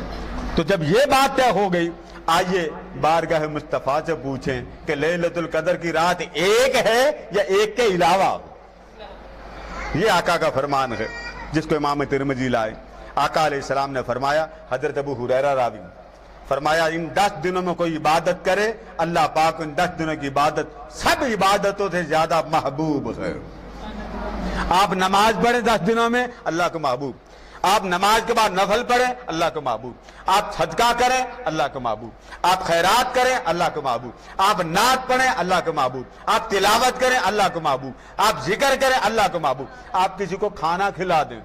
تو جب یہ بات طے ہو گئی، آئیے بارگاہ مصطفیٰ سے پوچھیں کہ لیلۃ القدر کی رات ایک ہے یا ایک کے علاوہ؟ یہ آقا کا فرمان ہے جس کو امام ترمذی لائے۔ آقا علیہ السلام نے فرمایا، حضرت ابو ہریرہ راوی، فرمایا ان 10 دنوں میں کوئی عبادت کرے، اللہ پاک ان 10 دنوں کی عبادت سب عبادتوں سے زیادہ محبوب ہے۔ آپ نماز پڑھیں 10 دنوں میں، اللہ کو محبوب۔ آپ نماز کے بعد نفل پڑھیں، اللہ کو محبوب۔ آپ صدقہ کریں، اللہ کو محبوب۔ آپ خیرات کریں، اللہ کو محبوب۔ آپ نعت پڑھیں، اللہ کو محبوب۔ آپ تلاوت کریں، اللہ کو محبوب۔ آپ ذکر کریں، اللہ کو محبوب۔ آپ کسی کو کھانا کھلا دیں،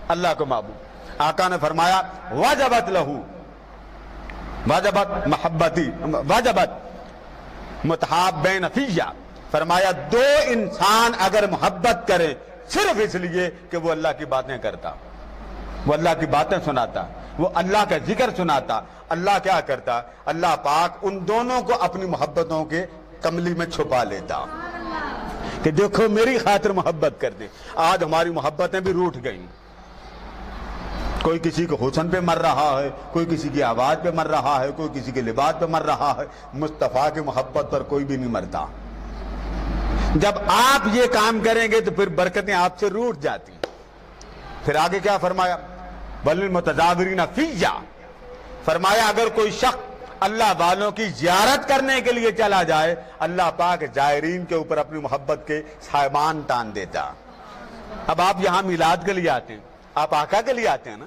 اللہ کو محبوب۔ آقا نے فرمایا وجبت لہو، وجبت محبتی، وجبت متحابین فیہ، فرمایا دو انسان اگر محبت کریں صرف اس لیے کہ وہ اللہ کی باتیں کرتا، وہ اللہ کی باتیں سناتا، وہ اللہ کا ذکر سناتا، اللہ کیا کرتا؟ اللہ پاک ان دونوں کو اپنی محبتوں کے کملی میں چھپا لیتا کہ دیکھو میری خاطر محبت کر دیں۔ آج ہماری محبتیں بھی روٹھ گئیں، کوئی کسی کے حسن پہ مر رہا ہے، کوئی کسی کی آواز پہ مر رہا ہے، کوئی کسی کے لباس پہ مر رہا ہے، مصطفیٰ کی محبت پر کوئی بھی نہیں مرتا۔ جب آپ یہ کام کریں گے تو پھر برکتیں آپ سے روٹ جاتی۔ پھر آگے کیا فرمایا؟ وَلِلْمُتَزَاوِرِينَ فِيَّ، فرمایا اگر کوئی شخص اللہ والوں کی زیارت کرنے کے لیے چلا جائے، اللہ پاک زائرین کے اوپر اپنی محبت کے سائبان تان دیتا۔ اب آپ یہاں میلاد کے لیے آتے ہیں، آپ آقا کے لیے آتے ہیں نا،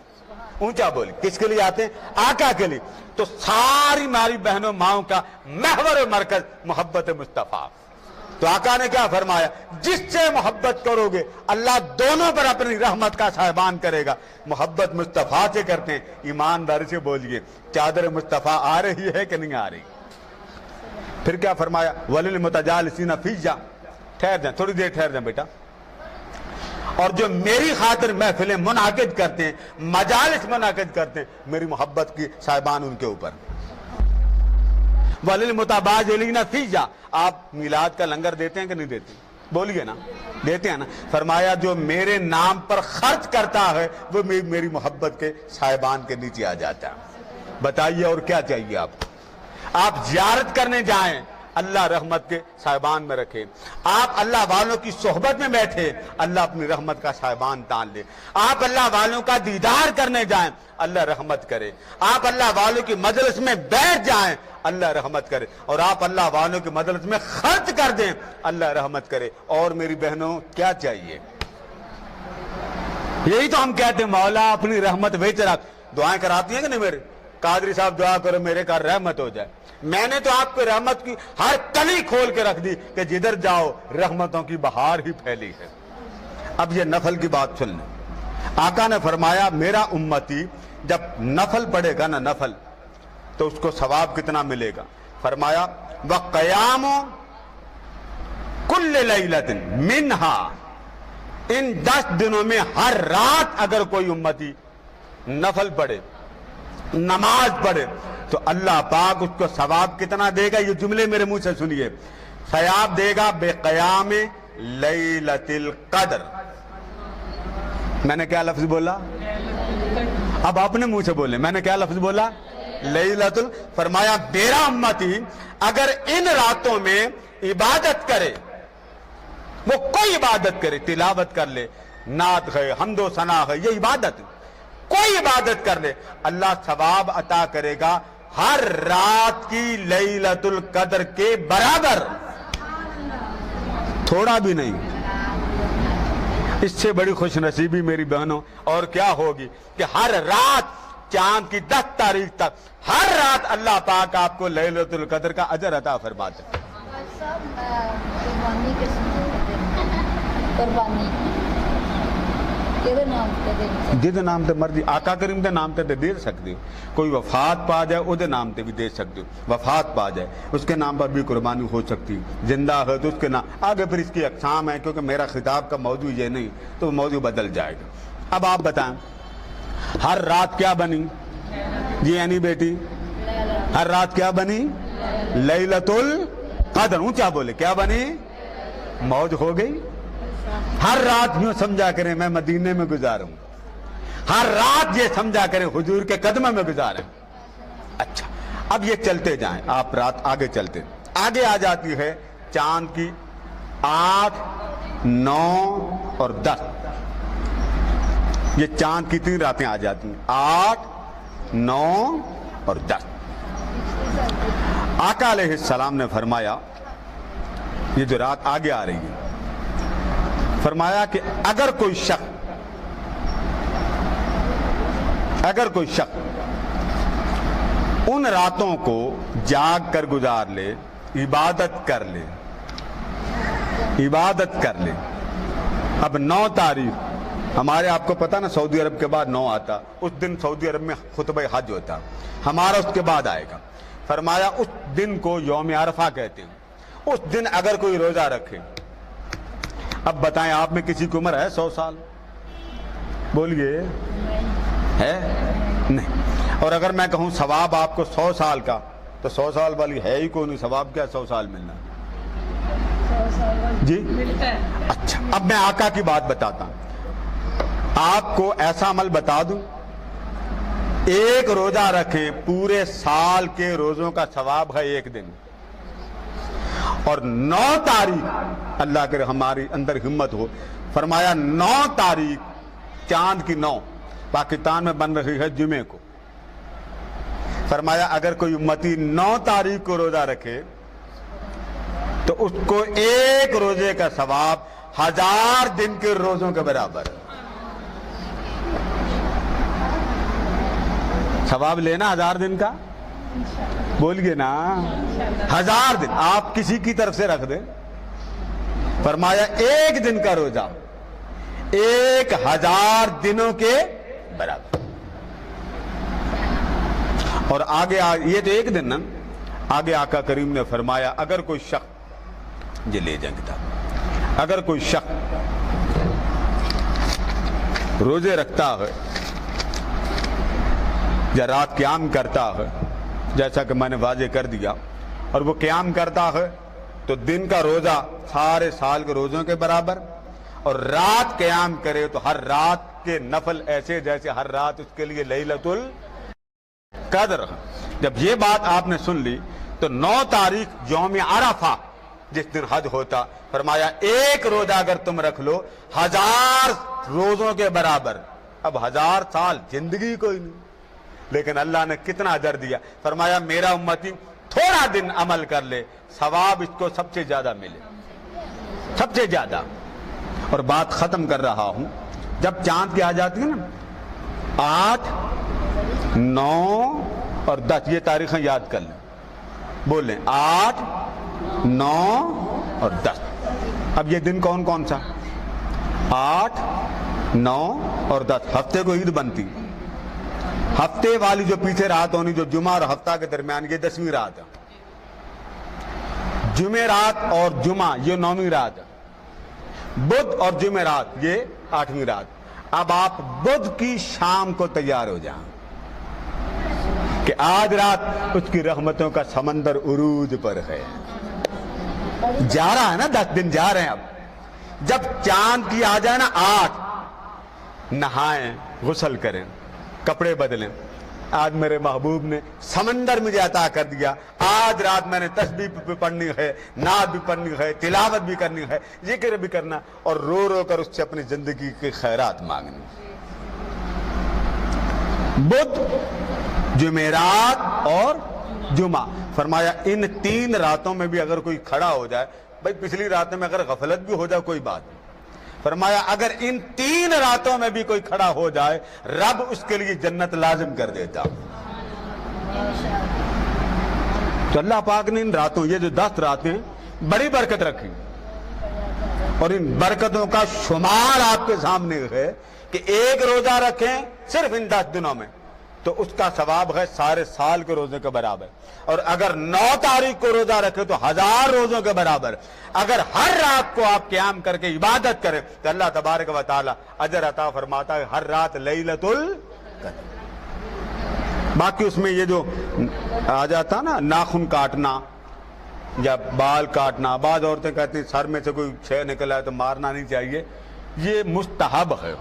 اونچا بولیں، کس کے لیے آتے ہیں؟ آقا کے لیے۔ تو ساری ہماری بہنوں ماؤں کا محور و مرکز محبت مصطفیٰ۔ تو آقا نے کیا فرمایا؟ جس سے محبت کرو گے اللہ دونوں پر اپنی رحمت کا سائبان کرے گا۔ محبت مصطفیٰ سے کرتے ہیں، ایمانداری سے بولیے چادر مصطفیٰ آ رہی ہے کہ نہیں آ رہی؟ پھر کیا فرمایا؟ وَلِلْمُتَجَالِسِينَ فِيَّ، ٹھہر جائیں، تھوڑی دیر ٹھہر جائیں بیٹا۔ اور جو میری خاطر محفلیں منعقد کرتے ہیں، مجالس منعقد کرتے ہیں، میری محبت کی سائبان ان کے اوپر۔ وَلِلْمُتَبَادِلِينَ فِيَّ، آپ میلاد کا لنگر دیتے ہیں کہ نہیں دیتے؟ بولیے نا، دیتے ہیں نا۔ فرمایا جو میرے نام پر خرچ کرتا ہے وہ میری محبت کے سائبان کے نیچے آ جاتا ہے۔ بتائیے اور کیا چاہیے آپ کو؟ آپ زیارت کرنے جائیں، اللہ رحمت کے سائبان میں رکھے۔ آپ اللہ والوں کی صحبت میں بیٹھے، اللہ اپنی رحمت کا سائبان تان لے۔ آپ اللہ والوں کا دیدار کرنے جائیں، اللہ رحمت کرے۔ آپ اللہ والوں کی مجلس میں بیٹھ جائیں، اللہ رحمت کرے۔ اور آپ اللہ والوں کی مجلس میں خرچ کر دیں، اللہ رحمت کرے۔ اور میری بہنوں کیا چاہیے؟ یہی تو ہم کہتے ہیں مولا اپنی رحمت ویچ رکھ۔ دعائیں کراتی ہیں کہ نہیں میرے قادری صاحب؟ دعا کرو میرے کا رحمت ہو جائے۔ میں نے تو آپ کو رحمت کی ہر کلی کھول کے رکھ دی کہ جدھر جاؤ رحمتوں کی بہار ہی پھیلی ہے۔ اب یہ نفل کی بات سن لیں۔ آقا نے فرمایا میرا امتی جب نفل پڑھے گا نا، نفل، تو اس کو ثواب کتنا ملے گا؟ فرمایا وَقِيَامُ كُلِّ لَيْلَةٍ مِنْهَا، ان 10 دنوں میں ہر رات اگر کوئی امتی نفل پڑھے، نماز پڑھے، تو اللہ پاک اس کو ثواب کتنا دے گا؟ یہ جملے میرے منہ سے سنیے۔ ثواب دے گا بقیام لیلۃ القدر۔ میں نے کیا لفظ بولا؟ اب اپنے منہ سے بولیں، میں نے کیا لفظ بولا؟ لیلۃ فرمایا میرا امتی اگر ان راتوں میں عبادت کرے، وہ کوئی عبادت کرے، تلاوت کر لے، نعت ہے، حمد و ثنا ہے، یہ عبادت، کوئی عبادت کر لے، اللہ ثواب عطا کرے گا ہر رات کی لیلۃ القدر کے برابر، تھوڑا بھی نہیں۔ اس سے بڑی خوش نصیبی میری بہنوں اور کیا ہوگی کہ ہر رات چاند کی 10 تاریخ تک ہر رات اللہ پاک آپ کو لیلۃ القدر کا اجر عطا فرماتے ہیں۔ جہد نام تے مرضی آقا کریم دے نام تے دے سکتے ہو، کوئی وفات پا جائے وہ دے نام تے بھی دے سکتے ہو، وفات پا جائے اس کے نام پر بھی قربانی ہو سکتی، زندہ ہے تو اس کے نام آگے پھر اس کی اقسام ہے، کیونکہ میرا خطاب کا موضوع یہ نہیں تو وہ موضوع بدل جائے گا۔ اب آپ بتائیں ہر رات کیا بنی؟ جی یعنی بیٹی ہر رات کیا بنی؟ لیلۃ القدر. اونچا بولے کیا بنی؟ موج ہو گئی. ہر رات یوں سمجھا کریں میں مدینے میں گزاروں, ہر رات یہ سمجھا کریں حضور کے قدموں میں گزاریں. اچھا اب یہ چلتے جائیں, آپ رات آگے چلتے, آگے آ جاتی ہے چاند کی 8, 9 اور 10. یہ چاند کی 3 راتیں آ جاتی ہیں, 8, 9 اور 10. آقا علیہ السلام نے فرمایا یہ جو رات آگے آ رہی ہے, فرمایا کہ اگر کوئی شخص ان راتوں کو جاگ کر گزار لے, عبادت کر لے. اب 9 تاریخ ہمارے, آپ کو پتا نا سعودی عرب کے بعد 9 آتا, اس دن سعودی عرب میں خطبہ حج ہوتا, ہمارا اس کے بعد آئے گا. فرمایا اس دن کو یوم عرفہ کہتے ہیں. اس دن اگر کوئی روزہ رکھے, اب بتائیں آپ میں کسی کی عمر ہے 100 سال؟ بولیے ہے نہیں. اور اگر میں کہوں ثواب آپ کو 100 سال کا, تو 100 سال والی ہے ہی کوئی نہیں, ثواب کیا 100 سال ملنا جی. اچھا اب میں آقا کی بات بتاتا ہوں, آپ کو ایسا عمل بتا دوں, ایک روزہ رکھیں, پورے سال کے روزوں کا ثواب ہے ایک دن. اور 9 تاریخ اللہ کے ہماری اندر ہمت ہو, فرمایا 9 تاریخ چاند کی 9 پاکستان میں بن رہی ہے جمعے کو. فرمایا اگر کوئی امتی 9 تاریخ کو روزہ رکھے تو اس کو ایک روزے کا ثواب 1000 دن کے روزوں کے برابر. ثواب لینا 1000 دن کا, بولیے نا 1000 دن. آپ کسی کی طرف سے رکھ دیں, فرمایا ایک دن کا روزہ 1000 دنوں کے برابر. اور آگے یہ تو ایک دن نا, آگے آقا کریم نے فرمایا اگر کوئی شخص, یہ لے جائیں کتاب, اگر کوئی شخص روزے رکھتا ہے یا رات قیام کرتا ہے, جیسا کہ میں نے واضح کر دیا, اور وہ قیام کرتا ہے تو دن کا روزہ سارے سال کے روزوں کے برابر, اور رات قیام کرے تو ہر رات کے نفل ایسے جیسے ہر رات اس کے لیے لیلۃ القدر. جب یہ بات آپ نے سن لی تو 9 تاریخ یوم عرفہ جس دن حج ہوتا, فرمایا ایک روزہ اگر تم رکھ لو 1000 روزوں کے برابر. اب 1000 سال زندگی کوئی نہیں, لیکن اللہ نے کتنا اجر دیا. فرمایا میرا امتی تھوڑا دن عمل کر لے, ثواب اس کو سب سے زیادہ ملے, سب سے زیادہ. اور بات ختم کر رہا ہوں, جب چاند کی آ جاتی ہے نا 8, 9 اور 10, یہ تاریخیں یاد کر لیں, بولیں 8, 9 اور 10. اب یہ دن کون کون سا؟ 8, 9 اور 10. ہفتے کو عید بنتی, ہفتے والی جو پیچھے رات ہونی, جو جمعہ اور ہفتہ کے درمیان, یہ 10ویں رات ہے. جمعرات اور جمعہ یہ 9ویں رات ہے. بدھ اور جمعرات یہ 8ویں رات. اب آپ بدھ کی شام کو تیار ہو جائیں کہ آج رات اس کی رحمتوں کا سمندر عروج پر ہے. جا رہا ہے نا, 10 دن جا رہے ہیں. اب جب چاند کی آ جائے نا 8, نہائیں, غسل کریں, کپڑے بدلیں. آج میرے محبوب نے سمندر مجھے عطا کر دیا, آج رات میں نے تسبیح بھی پڑھنی ہے, نعت بھی پڑھنی ہے, تلاوت بھی کرنی ہے, ذکر بھی کرنا, اور رو رو کر اس سے اپنی زندگی کی خیرات مانگنی. بدھ, جمعرات اور جمعہ. فرمایا ان 3 راتوں میں بھی اگر کوئی کھڑا ہو جائے, بھائی پچھلی راتوں میں اگر غفلت بھی ہو جائے کوئی بات نہیں, فرمایا اگر ان 3 راتوں میں بھی کوئی کھڑا ہو جائے, رب اس کے لیے جنت لازم کر دیتا. تو اللہ پاک نے ان راتوں, یہ جو 10 راتیں بڑی برکت رکھی, اور ان برکتوں کا شمار آپ کے سامنے ہے کہ ایک روزہ رکھیں صرف ان 10 دنوں میں تو اس کا ثواب ہے سارے سال کے روزے کے برابر. اور اگر 9 تاریخ کو روزہ رکھے تو 1000 روزوں کے برابر. اگر ہر رات کو آپ قیام کر کے عبادت کریں تو اللہ تبارک و تعالی اجر عطا فرماتا ہے ہر رات لیلۃ القدر. باقی اس میں یہ جو آ جاتا نا ناخن کاٹنا یا بال کاٹنا، بعض عورتیں کہتی ہیں سر میں سے کوئی شے نکل آئے تو مارنا نہیں چاہیے، یہ مستحب ہے۔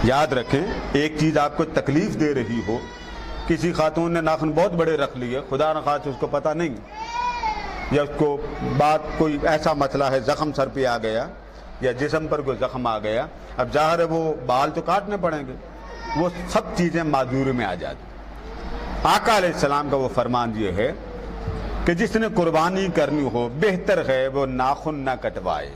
یاد رکھیں ایک چیز آپ کو تکلیف دے رہی ہو، کسی خاتون نے ناخن بہت بڑے رکھ لیے، خدا نخواستہ اس کو پتہ نہیں، یا اس کو بات کوئی ایسا مسئلہ ہے، زخم سر پہ آ گیا یا جسم پر کوئی زخم آ گیا، اب ظاہر ہے وہ بال تو کاٹنے پڑیں گے، وہ سب چیزیں معذوری میں آ جاتی۔ آقا علیہ السلام کا وہ فرمان یہ ہے کہ جس نے قربانی کرنی ہو بہتر ہے وہ ناخن نہ کٹوائے،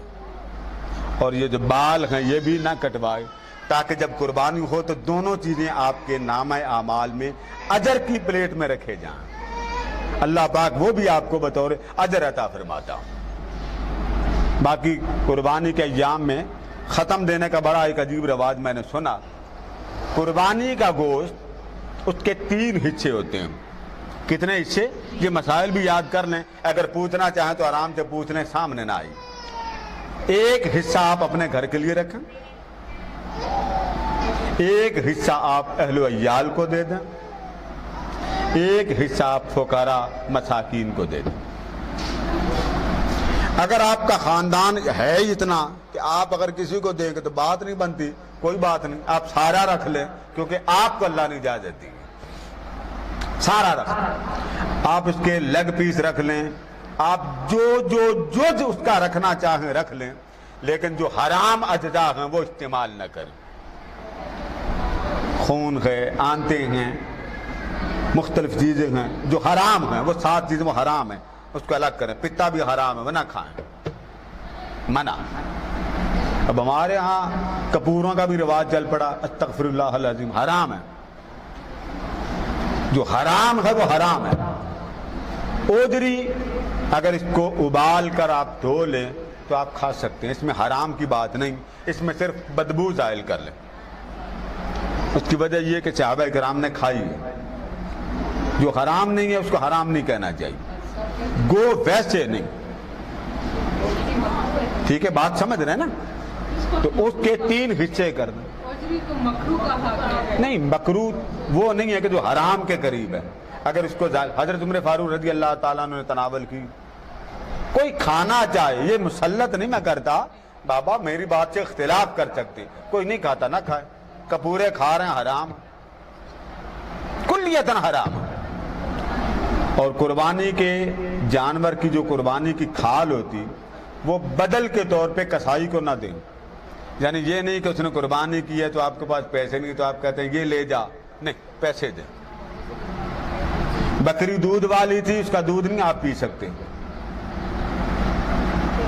اور یہ جو بال ہیں یہ بھی نہ کٹوائے، تاکہ جب قربانی ہو تو دونوں چیزیں آپ کے نامہ اعمال میں اجر کی پلیٹ میں رکھے جائیں، اللہ پاک وہ بھی آپ کو بطور اجر عطا فرماتا۔ باقی قربانی کے ایام میں ختم دینے کا بڑا ایک عجیب رواج میں نے سنا، قربانی کا گوشت اس کے 3 حصے ہوتے ہیں۔ کتنے حصے؟ یہ مسائل بھی یاد کر لیں، اگر پوچھنا چاہیں تو آرام سے پوچھ لیں، سامنے نہ آئی۔ ایک حصہ آپ اپنے گھر کے لیے رکھیں، ایک حصہ آپ اہل و عیال کو دے دیں، ایک حصہ آپ فقراء مساکین کو دے دیں۔ اگر آپ کا خاندان ہے اتنا کہ آپ اگر کسی کو دیں گے تو بات نہیں بنتی، کوئی بات نہیں، آپ سارا رکھ لیں، کیونکہ آپ کو اللہ نے اجازت دی، سارا رکھ لیں، آپ اس کے لیگ پیس رکھ لیں، آپ جو اس کا رکھنا چاہیں رکھ لیں، لیکن جو حرام اجزاء ہیں وہ استعمال نہ کریں۔ خون ہے، آنتیں ہیں، مختلف چیزیں ہیں جو حرام ہیں، وہ 7 چیزیں وہ حرام ہیں، اس کو الگ کریں۔ پتا بھی حرام ہے، وہ نہ کھائیں، منع۔ اب ہمارے ہاں کپوروں کا بھی رواج چل پڑا، استغفر اللہ العظیم، حرام ہے، جو حرام ہے وہ حرام ہے۔ اوجری اگر اس کو ابال کر آپ دھو لیں تو آپ کھا سکتے ہیں، اس میں حرام کی بات نہیں، اس میں صرف بدبو زائل کر لیں۔ اس کی وجہ یہ کہ صحابہ کرام نے کھائی ہے، جو حرام نہیں ہے اس کو حرام نہیں کہنا چاہیے، گو ویسے نہیں، ٹھیک ہے، بات سمجھ رہے ہیں نا؟ تو اس کے 3 حصے کر دیں۔ نہیں، مکروہ وہ نہیں ہے کہ جو حرام کے قریب ہے، اگر اس کو حضرت عمر فاروق رضی اللہ تعالیٰ عنہ نے تناول کی، کوئی کھانا چاہے، یہ مسلط نہیں میں کرتا، بابا میری بات سے اختلاف کر سکتے، کوئی نہیں کھاتا نہ کھائے، کپورے کھا رہے ہیں حرام، کلیتاً حرام۔ اور قربانی کے جانور کی جو قربانی کی کھال ہوتی وہ بدل کے طور پہ کسائی کو نہ دیں، یعنی یہ نہیں کہ اس نے قربانی کی ہے تو آپ کے پاس پیسے نہیں تو آپ کہتے ہیں یہ لے جا، نہیں، پیسے دیں۔ بکری دودھ والی تھی، اس کا دودھ نہیں آپ پی سکتے۔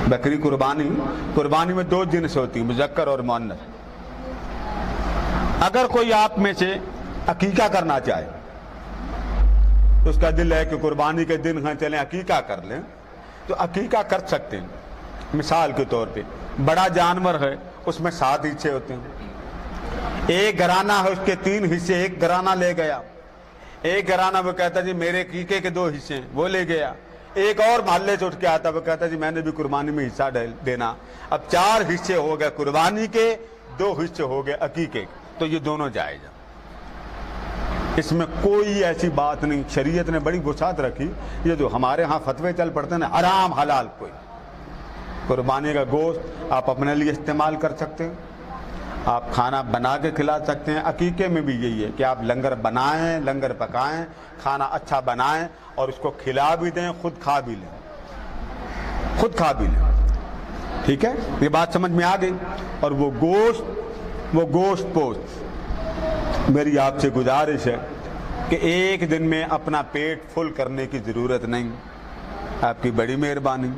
بکری قربانی میں 2 جنس ہوتی ہیں، مذکر اور مؤنث۔ اگر کوئی آپ میں سے عقیقہ کرنا چاہے، اس کا دل ہے کہ قربانی کے دن ہیں چلیں عقیقہ کر لیں، تو عقیقہ کر سکتے ہیں۔ مثال کے طور پہ بڑا جانور ہے، اس میں 7 حصے ہوتے ہیں، ایک گھرانہ ہے اس کے 3 حصے، ایک گھرانہ لے گیا، ایک گھرانہ وہ کہتا جی میرے عقیقے کے 2 حصے ہیں، وہ لے گیا، ایک اور محلے سے اٹھ کے آتا وہ کہتا جی میں نے بھی قربانی میں حصہ دینا، اب 4 حصے ہو گئے قربانی کے، 2 حصے ہو گئے عقیقے کے، تو یہ دونوں جائز ہیں، اس میں کوئی ایسی بات نہیں، شریعت نے بڑی وسعت رکھی۔ یہ جو ہمارے ہاں فتوے چل پڑتے ہیں نا، حرام حلال کوئی، قربانی کا گوشت آپ اپنے لیے استعمال کر سکتے ہیں، آپ کھانا بنا کے کھلا سکتے ہیں۔ عقیقے میں بھی یہی ہے کہ آپ لنگر بنائیں، لنگر پکائیں، کھانا اچھا بنائیں اور اس کو کھلا بھی دیں، خود کھا بھی لیں، ٹھیک ہے، یہ بات سمجھ میں آ گئی۔ اور وہ گوشت پوشت، میری آپ سے گزارش ہے کہ ایک دن میں اپنا پیٹ فل کرنے کی ضرورت نہیں، آپ کی بڑی مہربانی،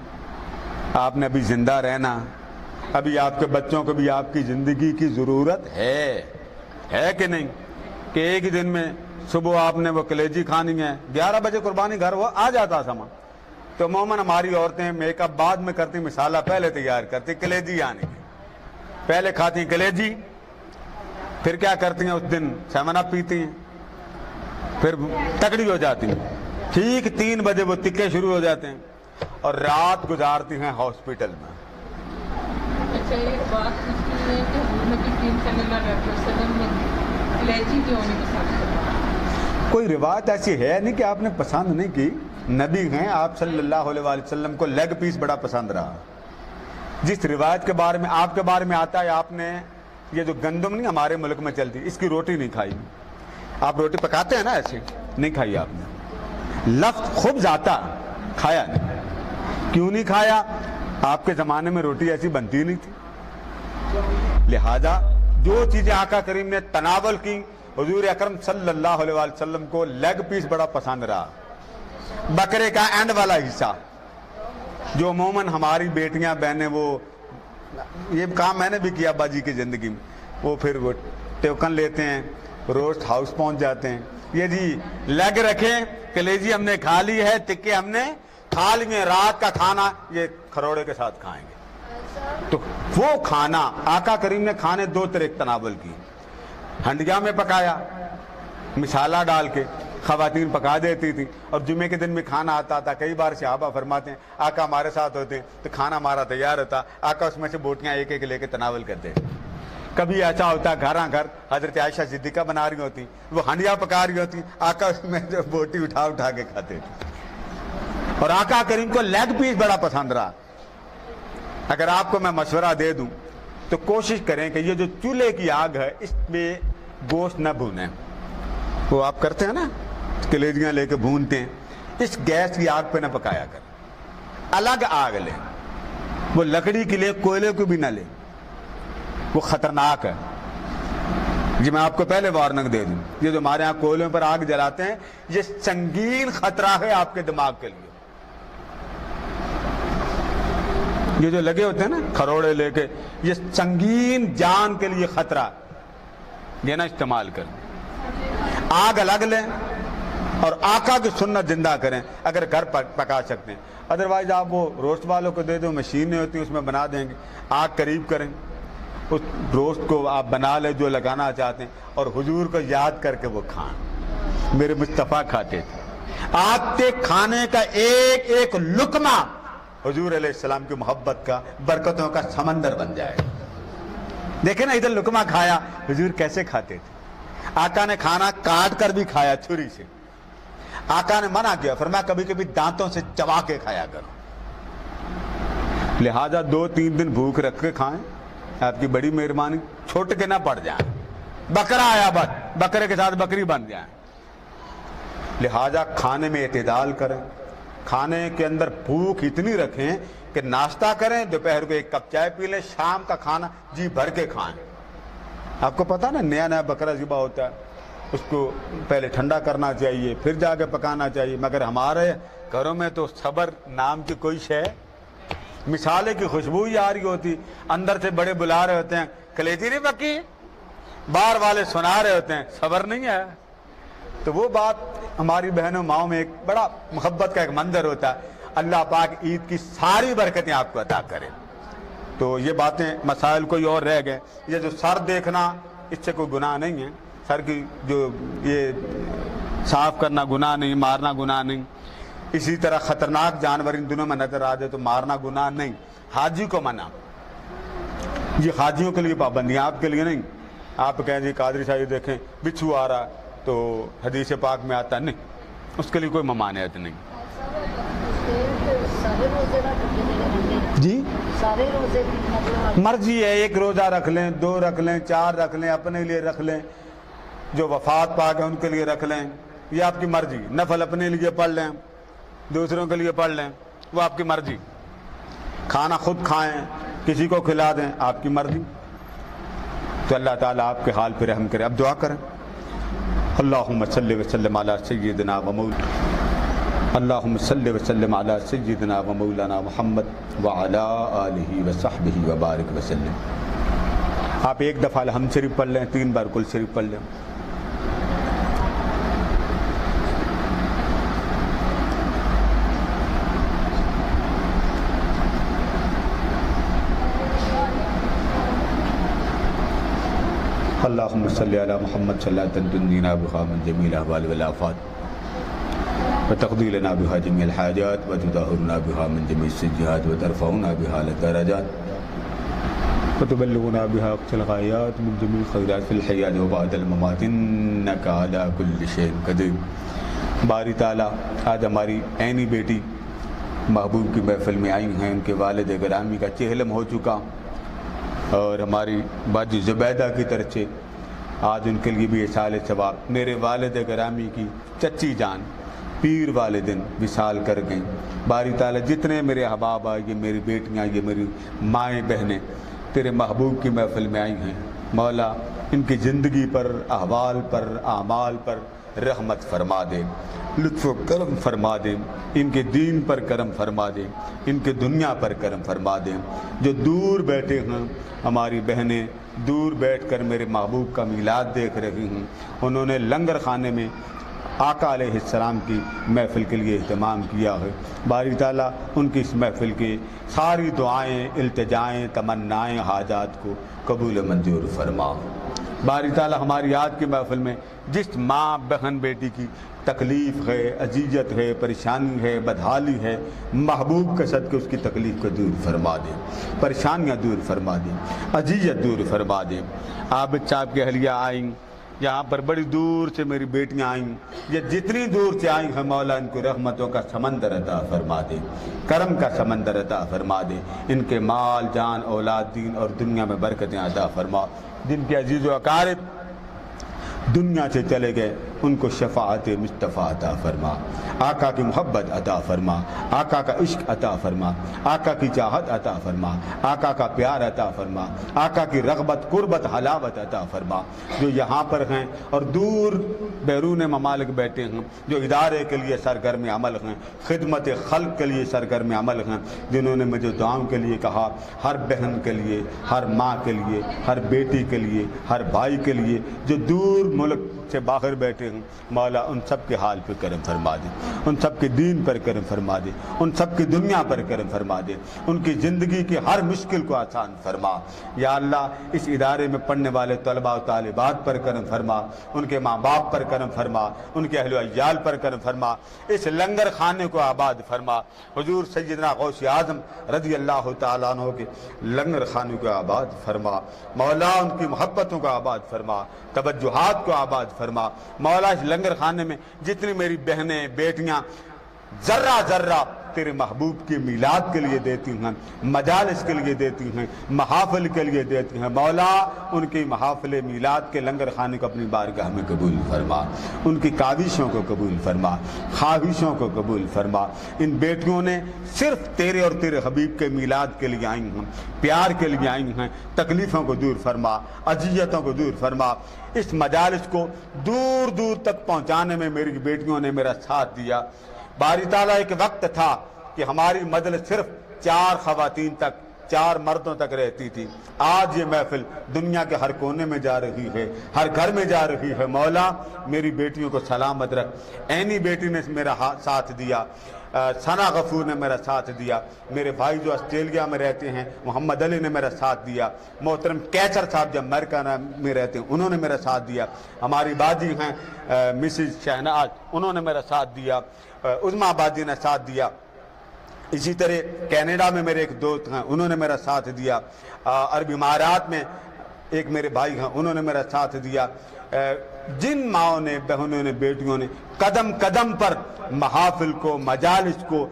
آپ نے ابھی زندہ رہنا، ابھی آپ کے بچوں کو بھی آپ کی زندگی کی ضرورت ہے کہ نہیں، کہ ایک ہی دن میں صبح آپ نے وہ کلیجی کھانی ہے، 11 بجے قربانی گھر وہ آ جاتا سما، تو عموماً ہماری عورتیں میک اپ بعد میں کرتی، مسالہ پہلے تیار کرتی، کلیجی آنے کی، پہلے کھاتی کلیجی، پھر کیا کرتی ہیں اس دن 7 اپ پیتی ہیں، پھر تکڑی ہو جاتی ہیں، ٹھیک 3 بجے وہ تکے شروع ہو جاتے ہیں اور رات گزارتی ہیں ہاسپٹل میں۔ اچھا، ایک بات پوچھنی ہے کہ حضور نبی کریم صلی اللہ علیہ وسلم نے کلیجی کیوں نہیں پسند کرا؟ کوئی روایت ایسی ہے نہیں کہ آپ نے پسند نہیں کی. نبی ہیں آپ صلی اللہ علیہ وآلہ وسلم کو لیگ پیس بڑا پسند رہا. جس روایت کے بارے میں آپ کے بارے میں آتا ہے آپ نے یہ جو گندم نہیں ہمارے ملک میں چلتی اس کی روٹی نہیں کھائی. آپ روٹی پکاتے ہیں نا ایسے نہیں کھائی آپ نے. لفظ خبز آتا کھایا نہیں. کیوں نہیں کھایا؟ آپ کے زمانے میں روٹی ایسی بنتی نہیں تھی. لہذا جو چیزیں آقا کریم نے تناول کی حضور اکرم صلی اللہ علیہ وآلہ وسلم کو لیگ پیس بڑا پسند رہا. بکرے کا اینڈ والا حصہ جو عموماً ہماری بیٹیاں بہنیں وہ یہ کام میں نے بھی کیا ابا جی کی زندگی میں, وہ پھر وہ ٹوکن لیتے ہیں روسٹ ہاؤس پہنچ جاتے ہیں, یہ جی لیگ رکھیں کلیجی ہم نے کھا لی ہے, ٹکے ہم نے کھا لی ہیں, رات کا کھانا یہ کھروڑے کے ساتھ کھائیں گے. تو وہ کھانا آقا کریم نے کھانے دو طرح تناول کی. ہنڈیا میں پکایا مسالہ ڈال کے خواتین پکا دیتی تھی, اور جمعے کے دن میں کھانا آتا تھا. کئی بار صحابہ فرماتے ہیں آقا ہمارے ساتھ ہوتے تو کھانا ہمارا تیار ہوتا, آقا اس میں سے بوٹیاں ایک ایک لے کے تناول کرتے. کبھی ایسا ہوتا گھراں گھر حضرت عائشہ صدیقہ بنا رہی ہوتی, وہ ہنڈیا پکا رہی ہوتی, آقا اس میں جو بوٹی اٹھا اٹھا کے کھاتے تھے. اور آقا کریم کو لیگ پیس بڑا پسند رہا. اگر آپ کو میں مشورہ دے دوں تو کوشش کریں کہ یہ جو چولہے کی آگ ہے اس میں گوشت نہ بھونیں. وہ آپ کرتے ہیں نا کلیجیاں لے کے بھونتے ہیں, اس گیس کی آگ پہ نہ پکایا کر. الگ آگ لیں, وہ لکڑی کے لیے کوئلے کو بھی نہ لیں, وہ خطرناک ہے. جی میں آپ کو پہلے وارننگ دے دوں, یہ جو ہمارے ہاں کوئلوں پر آگ جلاتے ہیں یہ سنگین خطرہ ہے آپ کے دماغ کے لیے. یہ جو لگے ہوتے ہیں نا کھروڑے لے کے, یہ سنگین جان کے لیے خطرہ, یہ نہ استعمال کریں. آگ الگ لیں اور آقا کی سنت زندہ کریں اگر گھر پکا سکتے ہیں. ادروائز آپ وہ روسٹ والوں کو دے دو, مشینیں ہوتی ہیں اس میں بنا دیں گے. آگ قریب کریں, اس روسٹ کو آپ بنا لیں جو لگانا چاہتے ہیں, اور حضور کو یاد کر کے وہ کھائیں. میرے مصطفیٰ کھاتے تھے. آپ کے کھانے کا ایک ایک لقمہ حضور علیہ السلام کی محبت کا برکتوں کا سمندر بن جائے. دیکھیں نا ادھر لقمہ کھایا, حضور کیسے کھاتے تھے. آقا نے کھانا کاٹ کر بھی کھایا چھری سے. آقا نے منع کیا, فرمایا کبھی کبھی دانتوں سے چبا کے کھایا کرو. لہذا 2-3 دن بھوک رکھ کے کھائیں, آپ کی بڑی مہربانی, چھوٹ کے نہ پڑ جائیں. بکرا آیا بس بکرے کے ساتھ بکری بن جائیں. لہذا کھانے میں اعتدال کریں. کھانے کے اندر بھوک اتنی رکھیں کہ ناشتہ کریں, دوپہر کو 1 کپ چائے پی لیں, شام کا کھانا جی بھر کے کھائیں. آپ کو پتا نا نیا نیا بکرا ذبح ہوتا ہے, اس کو پہلے ٹھنڈا کرنا چاہیے پھر جا کے پکانا چاہیے. مگر ہمارے گھروں میں تو صبر نام کی کوئی شے, مسالے کی خوشبو ہی آ رہی ہوتی, اندر سے بڑے بلا رہے ہوتے ہیں کلیجی نہیں پکی, باہر والے سنا رہے ہوتے ہیں صبر نہیں ہے. تو وہ بات ہماری بہنوں ماؤں میں ایک بڑا محبت کا ایک منظر ہوتا ہے. اللہ پاک عید کی ساری برکتیں آپ کو عطا کرے. تو یہ باتیں مسائل کوئی اور رہ گئے. یہ جو سر دیکھنا اس سے کوئی گناہ نہیں ہے, سر کی جو یہ صاف کرنا گناہ نہیں, مارنا گناہ نہیں. اسی طرح خطرناک جانور ان دنوں میں نظر آ جائے تو مارنا گناہ نہیں. حاجی کو منع, یہ حاجیوں کے لیے پابندیاں, آپ کے لیے نہیں. آپ کہیں جی قادری صاحب دیکھیں بچھو آ رہا تو حدیث پاک میں آتا نہیں, اس کے لیے کوئی ممانعت نہیں. جی مرضی ہے, 1 روزہ رکھ لیں, 2 رکھ لیں, 4 رکھ لیں, اپنے لیے رکھ لیں, جو وفات پاک ہے ان کے لیے رکھ لیں, یہ آپ کی مرضی. نفل اپنے لیے پڑھ لیں, دوسروں کے لیے پڑھ لیں, وہ آپ کی مرضی. کھانا خود کھائیں, کسی کو کھلا دیں, آپ کی مرضی. تو اللہ تعالیٰ آپ کے حال پہ رحم کرے. اب دعا کریں. اللہم صلی وسلم علی سیدنا و مولانا, اللہم صلی وسلم علی سیدنا و مولانا محمد وعلی آلہ وصحبہ وبارک وسلم. آپ 1 دفعہ الحمد شریف پڑھ لیں, 3 بار کل شریف پڑھ لیں. اللہم صلی علی محمد صلاۃ تنجینا بہا من جمیع الاحوال والآفات وتقضی لنا بہا جمیع الحاجات وتطہرنا بہا من جمیع السیئات وترفعنا بہا اعلی الدرجات وتبلغنا بها أقصى الغايات من جميع الخيرات في الحياة وبعد الممات إنك على كل شيء قدير. باری تعالیٰ آج ہماری عینی بیٹی محبوب کی محفل میں آئی ہیں. ان کے والد گرامی کا چہلم ہو چکا اور ہماری باجی زبیدہ کی طرف سے آج ان کے لیے بھی احسال ثواب. میرے والد گرامی کی چچی جان پیر والدین وصال کر گئیں. باری تعالیٰ جتنے میرے احباب آئے، یہ میری بیٹیاں، یہ میری مائیں بہنیں تیرے محبوب کی محفل میں آئی ہیں، مولا ان کی زندگی پر، احوال پر، اعمال پر رحمت فرما دے، لطف و کرم فرما دے، ان کے دین پر کرم فرما دے، ان کے دنیا پر کرم فرما دے. جو دور بیٹھے ہیں ہماری بہنیں، دور بیٹھ کر میرے محبوب کا میلاد دیکھ رہی ہیں، انہوں نے لنگر خانے میں آقا علیہ السلام کی محفل کے لیے اہتمام کیا ہے. باری تعالیٰ ان کی اس محفل کی ساری دعائیں، التجائیں، تمنائیں، حاجات کو قبول منظور فرما. باری تعالیٰ ہماری آج کی محفل میں جس ماں بہن بیٹی کی تکلیف ہے، اذیت ہے، پریشانی ہے، بدحالی ہے، محبوب کے صدقے اس کی تکلیف کو دور فرما دے، پریشانیاں دور فرما دے، اذیت دور فرما دے. عابد صاحب کی اہلیہ آئیں، یہاں پر بڑی دور سے میری بیٹیاں آئیں، یہ جتنی دور سے آئیں ہیں مولا ان کو رحمتوں کا سمندر عطا فرما دے، کرم کا سمندر عطا فرما دے. ان کے مال، جان، اولاد، دین اور دنیا میں برکتیں عطا فرما. جن کے عزیز و اقارب دنیا سے چلے گئے ان کو شفاعت مصطفیٰ عطا فرما، آقا کی محبت عطا فرما، آقا کا عشق عطا فرما، آقا کی چاہت عطا فرما، آقا کا پیار عطا فرما، آقا کی رغبت، قربت، حلاوت عطا فرما. جو یہاں پر ہیں اور دور بیرون ممالک بیٹھے ہیں، جو ادارے کے لیے سرگرم عمل ہیں، خدمت خلق کے لیے سرگرم عمل ہیں، جنہوں نے مجھے دعاؤں کے لیے کہا، ہر بہن کے لیے، ہر ماں کے لیے، ہر بیٹی کے لیے، ہر بھائی کے لیے جو دور ملک سے باہر بیٹھے ہیں، مولا ان سب کے حال پہ کرم فرما دے، ان سب کے دین پر کرم فرما دے، ان سب کی دنیا پر کرم فرما دے، ان کی زندگی کی ہر مشکل کو آسان فرما. یا اللہ اس ادارے میں پڑھنے والے طلباء و طالبات پر کرم فرما، ان کے ماں باپ پر کرم فرما، ان کے اہل و عیال پر کرم فرما، اس لنگر خانے کو آباد فرما. حضور سیدنا غوث اعظم رضی اللہ تعالیٰ عنہ کے لنگر خانے کو آباد فرما. مولا ان کی محبتوں کو آباد فرما، توجہات کو آباد فرما. مولا اس لنگر خانے میں جتنی میری بہنیں، بیٹیاں ذرہ ذرہ تیرے محبوب کے میلاد کے لیے دیتی ہیں، مجالس کے لیے دیتی ہیں، محافل کے لیے دیتی ہیں، مولا ان کی محافل میلاد کے لنگر خانے کو اپنی بارگاہ میں قبول فرما. ان کی کاوشوں کو قبول فرما، خواہشوں کو قبول فرما. ان بیٹیوں نے صرف تیرے اور تیرے حبیب کے میلاد کے لیے آئی ہیں، پیار کے لیے آئی ہیں. تکلیفوں کو دور فرما، اذیتوں کو دور فرما. اس مجالس کو دور دور تک پہنچانے میں میری بیٹیوں نے میرا ساتھ دیا. باری تعالیٰ ایک وقت تھا کہ ہماری مجلس صرف 4 خواتین تک، 4 مردوں تک رہتی تھی. آج یہ محفل دنیا کے ہر کونے میں جا رہی ہے، ہر گھر میں جا رہی ہے. مولا میری بیٹیوں کو سلامت رکھ. عینی بیٹی نے میرا ساتھ دیا، ثنا غفور نے میرا ساتھ دیا، میرے بھائی جو آسٹریلیا میں رہتے ہیں محمد علی نے میرا ساتھ دیا، محترم کیچر صاحب جو امریکہ میں رہتے ہیں انہوں نے میرا ساتھ دیا، ہماری باجی ہیں مسز شہناز انہوں نے میرا ساتھ دیا، عظمیٰ باجی نے ساتھ دیا. اسی طرح کینیڈا میں میرے ایک دوست ہیں انہوں نے میرا ساتھ دیا، عرب امارات میں ایک میرے بھائی ہیں انہوں نے میرا ساتھ دیا. جن ماؤں نے، بہنوں نے، بیٹیوں نے قدم قدم پر محافل کو، مجالس کو،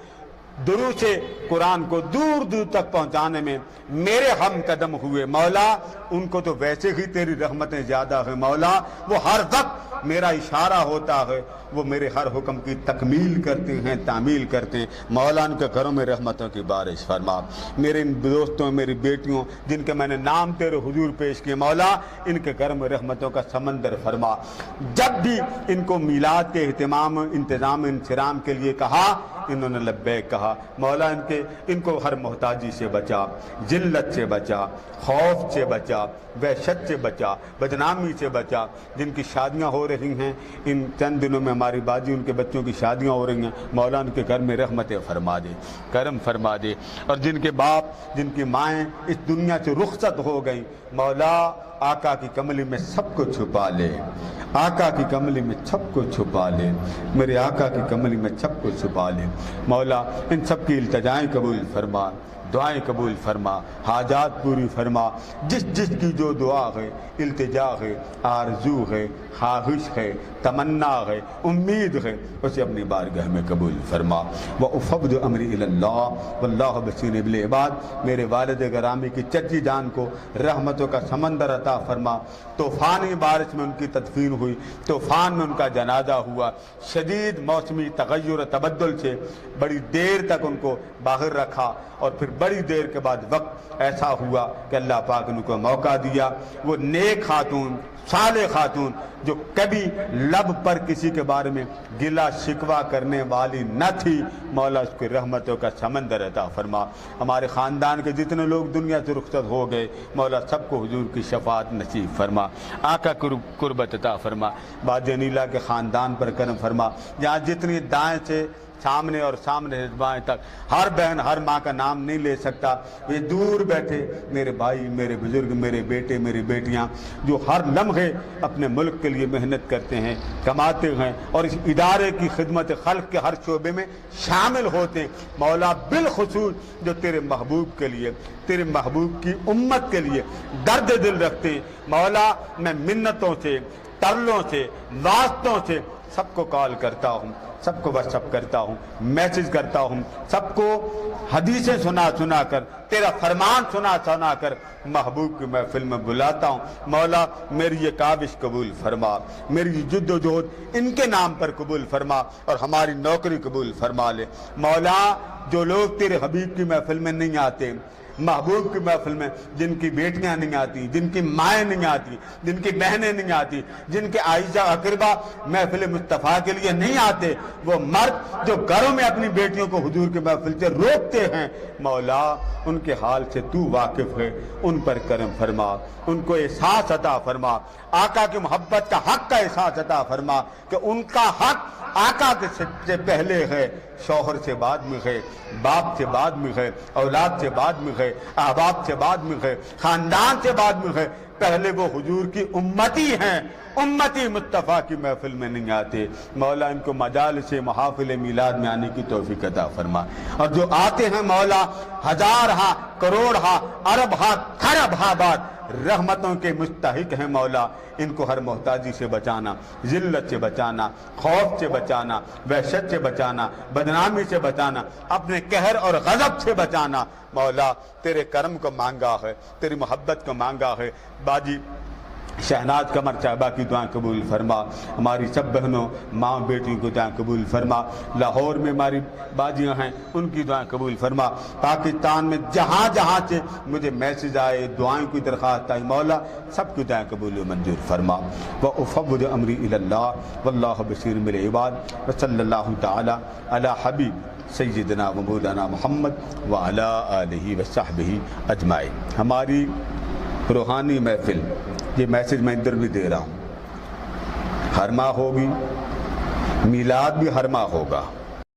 دروس قرآن کو دور دور تک پہنچانے میں میرے ہم قدم ہوئے، مولا ان کو تو ویسے ہی تیری رحمتیں زیادہ ہیں. مولا وہ ہر وقت میرا اشارہ ہوتا ہے، وہ میرے ہر حکم کی تکمیل کرتے ہیں، تعمیل کرتے ہیں. مولا ان کے گھروں میں رحمتوں کی بارش فرما. میرے ان دوستوں، میری بیٹیوں جن کے میں نے نام تیرے حضور پیش کیے، مولا ان کے گھر میں رحمتوں کا سمندر فرما. جب بھی ان کو میلاد کے اہتمام، انتظام، انصرام کے لیے کہا انہوں نے لبیک کہا. مولا ان کو ہر محتاجی سے بچا، ذلت سے بچا، خوف سے بچا، وحشت سے بچا، بدنامی سے بچا. جن کی شادیاں ہو رہی ہیں ان چند دنوں میں ہماری باجی ان کے بچوں کی شادیاں ہو رہی ہیں، مولا ان کے گھر میں رحمتیں فرما دے، کرم فرما دے. اور جن کے باپ، جن کی مائیں اس دنیا سے رخصت ہو گئیں، مولا آقا کی کملی میں سب کو چھپا لے، آقا کی کملی میں سب کو چھپا لے، میرے آقا کی کملی میں سب کو چھپا لے. مولا ان سب کی التجائیں قبول فرما. دعائیں قبول فرما، حاجات پوری فرما، جس جس کی جو دعا ہے، التجا ہے، آرزو ہے، خواہش ہے، تمنا ہے، امید ہے، اسے اپنی بارگاہ میں قبول فرما۔ وَأُفَوِّضُ أَمْرِي إِلَى اللَّهِ وَاللَّهُ بَصِيرٌ بِالْعِبَادِ۔ میرے والد گرامی کی چچی جان کو رحمتوں کا سمندر عطا فرما۔ طوفانی بارش میں ان کی تدفین ہوئی، طوفان میں ان کا جنازہ ہوا، شدید موسمی تغیر و تبدل سے بڑی دیر تک ان کو باہر رکھا، اور پھر بڑی دیر کے بعد وقت ایسا ہوا کہ اللہ پاک نے ان کو موقع دیا۔ وہ نیک خاتون، صالح خاتون، جو کبھی لب پر کسی کے بارے میں گلا شکوہ کرنے والی نہ تھی، مولا اس کی رحمتوں کا سمندر عطا فرما۔ ہمارے خاندان کے جتنے لوگ دنیا سے رخصت ہو گئے، مولا سب کو حضور کی شفاعت نصیب فرما، آقا قربت عطا فرما۔ باج نیلا کے خاندان پر کرم فرما، جہاں جتنی دائیں سے سامنے اور سامنے سے بائیں تک ہر بہن ہر ماں کا نام نہیں لے سکتا، یہ دور بیٹھے میرے بھائی، میرے بزرگ، میرے بیٹے، میری بیٹیاں جو ہر لمحے اپنے ملک کے لیے محنت کرتے ہیں، کماتے ہیں، اور اس ادارے کی خدمت خلق کے ہر شعبے میں شامل ہوتے ہیں، مولا بالخصوص جو تیرے محبوب کے لیے، تیرے محبوب کی امت کے لیے درد دل رکھتے ہیں، مولا میں منتوں سے، ترلوں سے، واسطوں سے سب کو کال کرتا ہوں، سب کو واٹس ایپ کرتا ہوں، میسج کرتا ہوں، سب کو حدیثیں سنا کر، تیرا فرمان سنا کر محبوب کی محفل میں بلاتا ہوں۔ مولا میری یہ کاوش قبول فرما، میری جد و جہد ان کے نام پر قبول فرما، اور ہماری نوکری قبول فرما لے۔ مولا جو لوگ تیرے حبیب کی محفل میں نہیں آتے، محبوب کی محفل میں جن کی بیٹیاں نہیں آتی، جن کی مائیں نہیں آتی، جن کی بہنیں نہیں آتی، جن کے عائشہ اقربا محفل مصطفیٰ کے لیے نہیں آتے، وہ مرد جو گھروں میں اپنی بیٹیوں کو حضور کے محفل سے روکتے ہیں، مولا ان کے حال سے تو واقف ہے، ان پر کرم فرما، ان کو احساس عطا فرما، آقا کی محبت کا حق کا احساس عطا فرما کہ ان کا حق آقا کے سے پہلے ہے، شوہر سے بعد میں ہے، باپ سے بعد میں ہے، اولاد سے بعد میں ہے، احباب سے بعد میں ہے، خاندان سے بعد میں ہے، پہلے وہ حضور کی امتی ہیں، امتی مصطفیٰ کی محفل میں نہیں آتے۔ مولا ان کو مجالس محافل میلاد میں آنے کی توفیق عطا فرما، اور جو آتے ہیں مولا ہزار ہاں، کروڑ ہاں، ارب ہاں، خرب ہاں بات رحمتوں کے مستحق ہیں، مولا ان کو ہر محتاجی سے بچانا، ذلت سے بچانا، خوف سے بچانا، وحشت سے بچانا، بدنامی سے بچانا، اپنے قہر اور غضب سے بچانا۔ مولا تیرے کرم کو مانگا ہے، تیری محبت کو مانگا ہے۔ باجی شہناز قمر صاحبہ کی دعائیں قبول فرما، ہماری سب بہنوں ماں بیٹیوں کو دعائیں قبول فرما، لاہور میں ہماری باجیاں ہیں ان کی دعائیں قبول فرما، پاکستان میں جہاں جہاں سے مجھے میسج آئے، دعائیں کی درخواست آئی، مولا سب کی دعائیں قبول و منظور فرما۔ وَأُفَوِّضُ أَمْرِي إِلَى اللَّهِ وَاللَّهُ بَصِيرٌ بِالْعِبَادِ وَصَلَّى اللَّهُ تَعَالَى عَلَى حَبِيبِ سیدنا و مولانا محمد وعلی آلہ وصحبہ اجمعین۔ ہماری روحانی محفل، یہ میسج میں ادھر بھی دے رہا ہوں، ہر ماہ ہوگی، میلاد بھی ہر ماہ ہوگا۔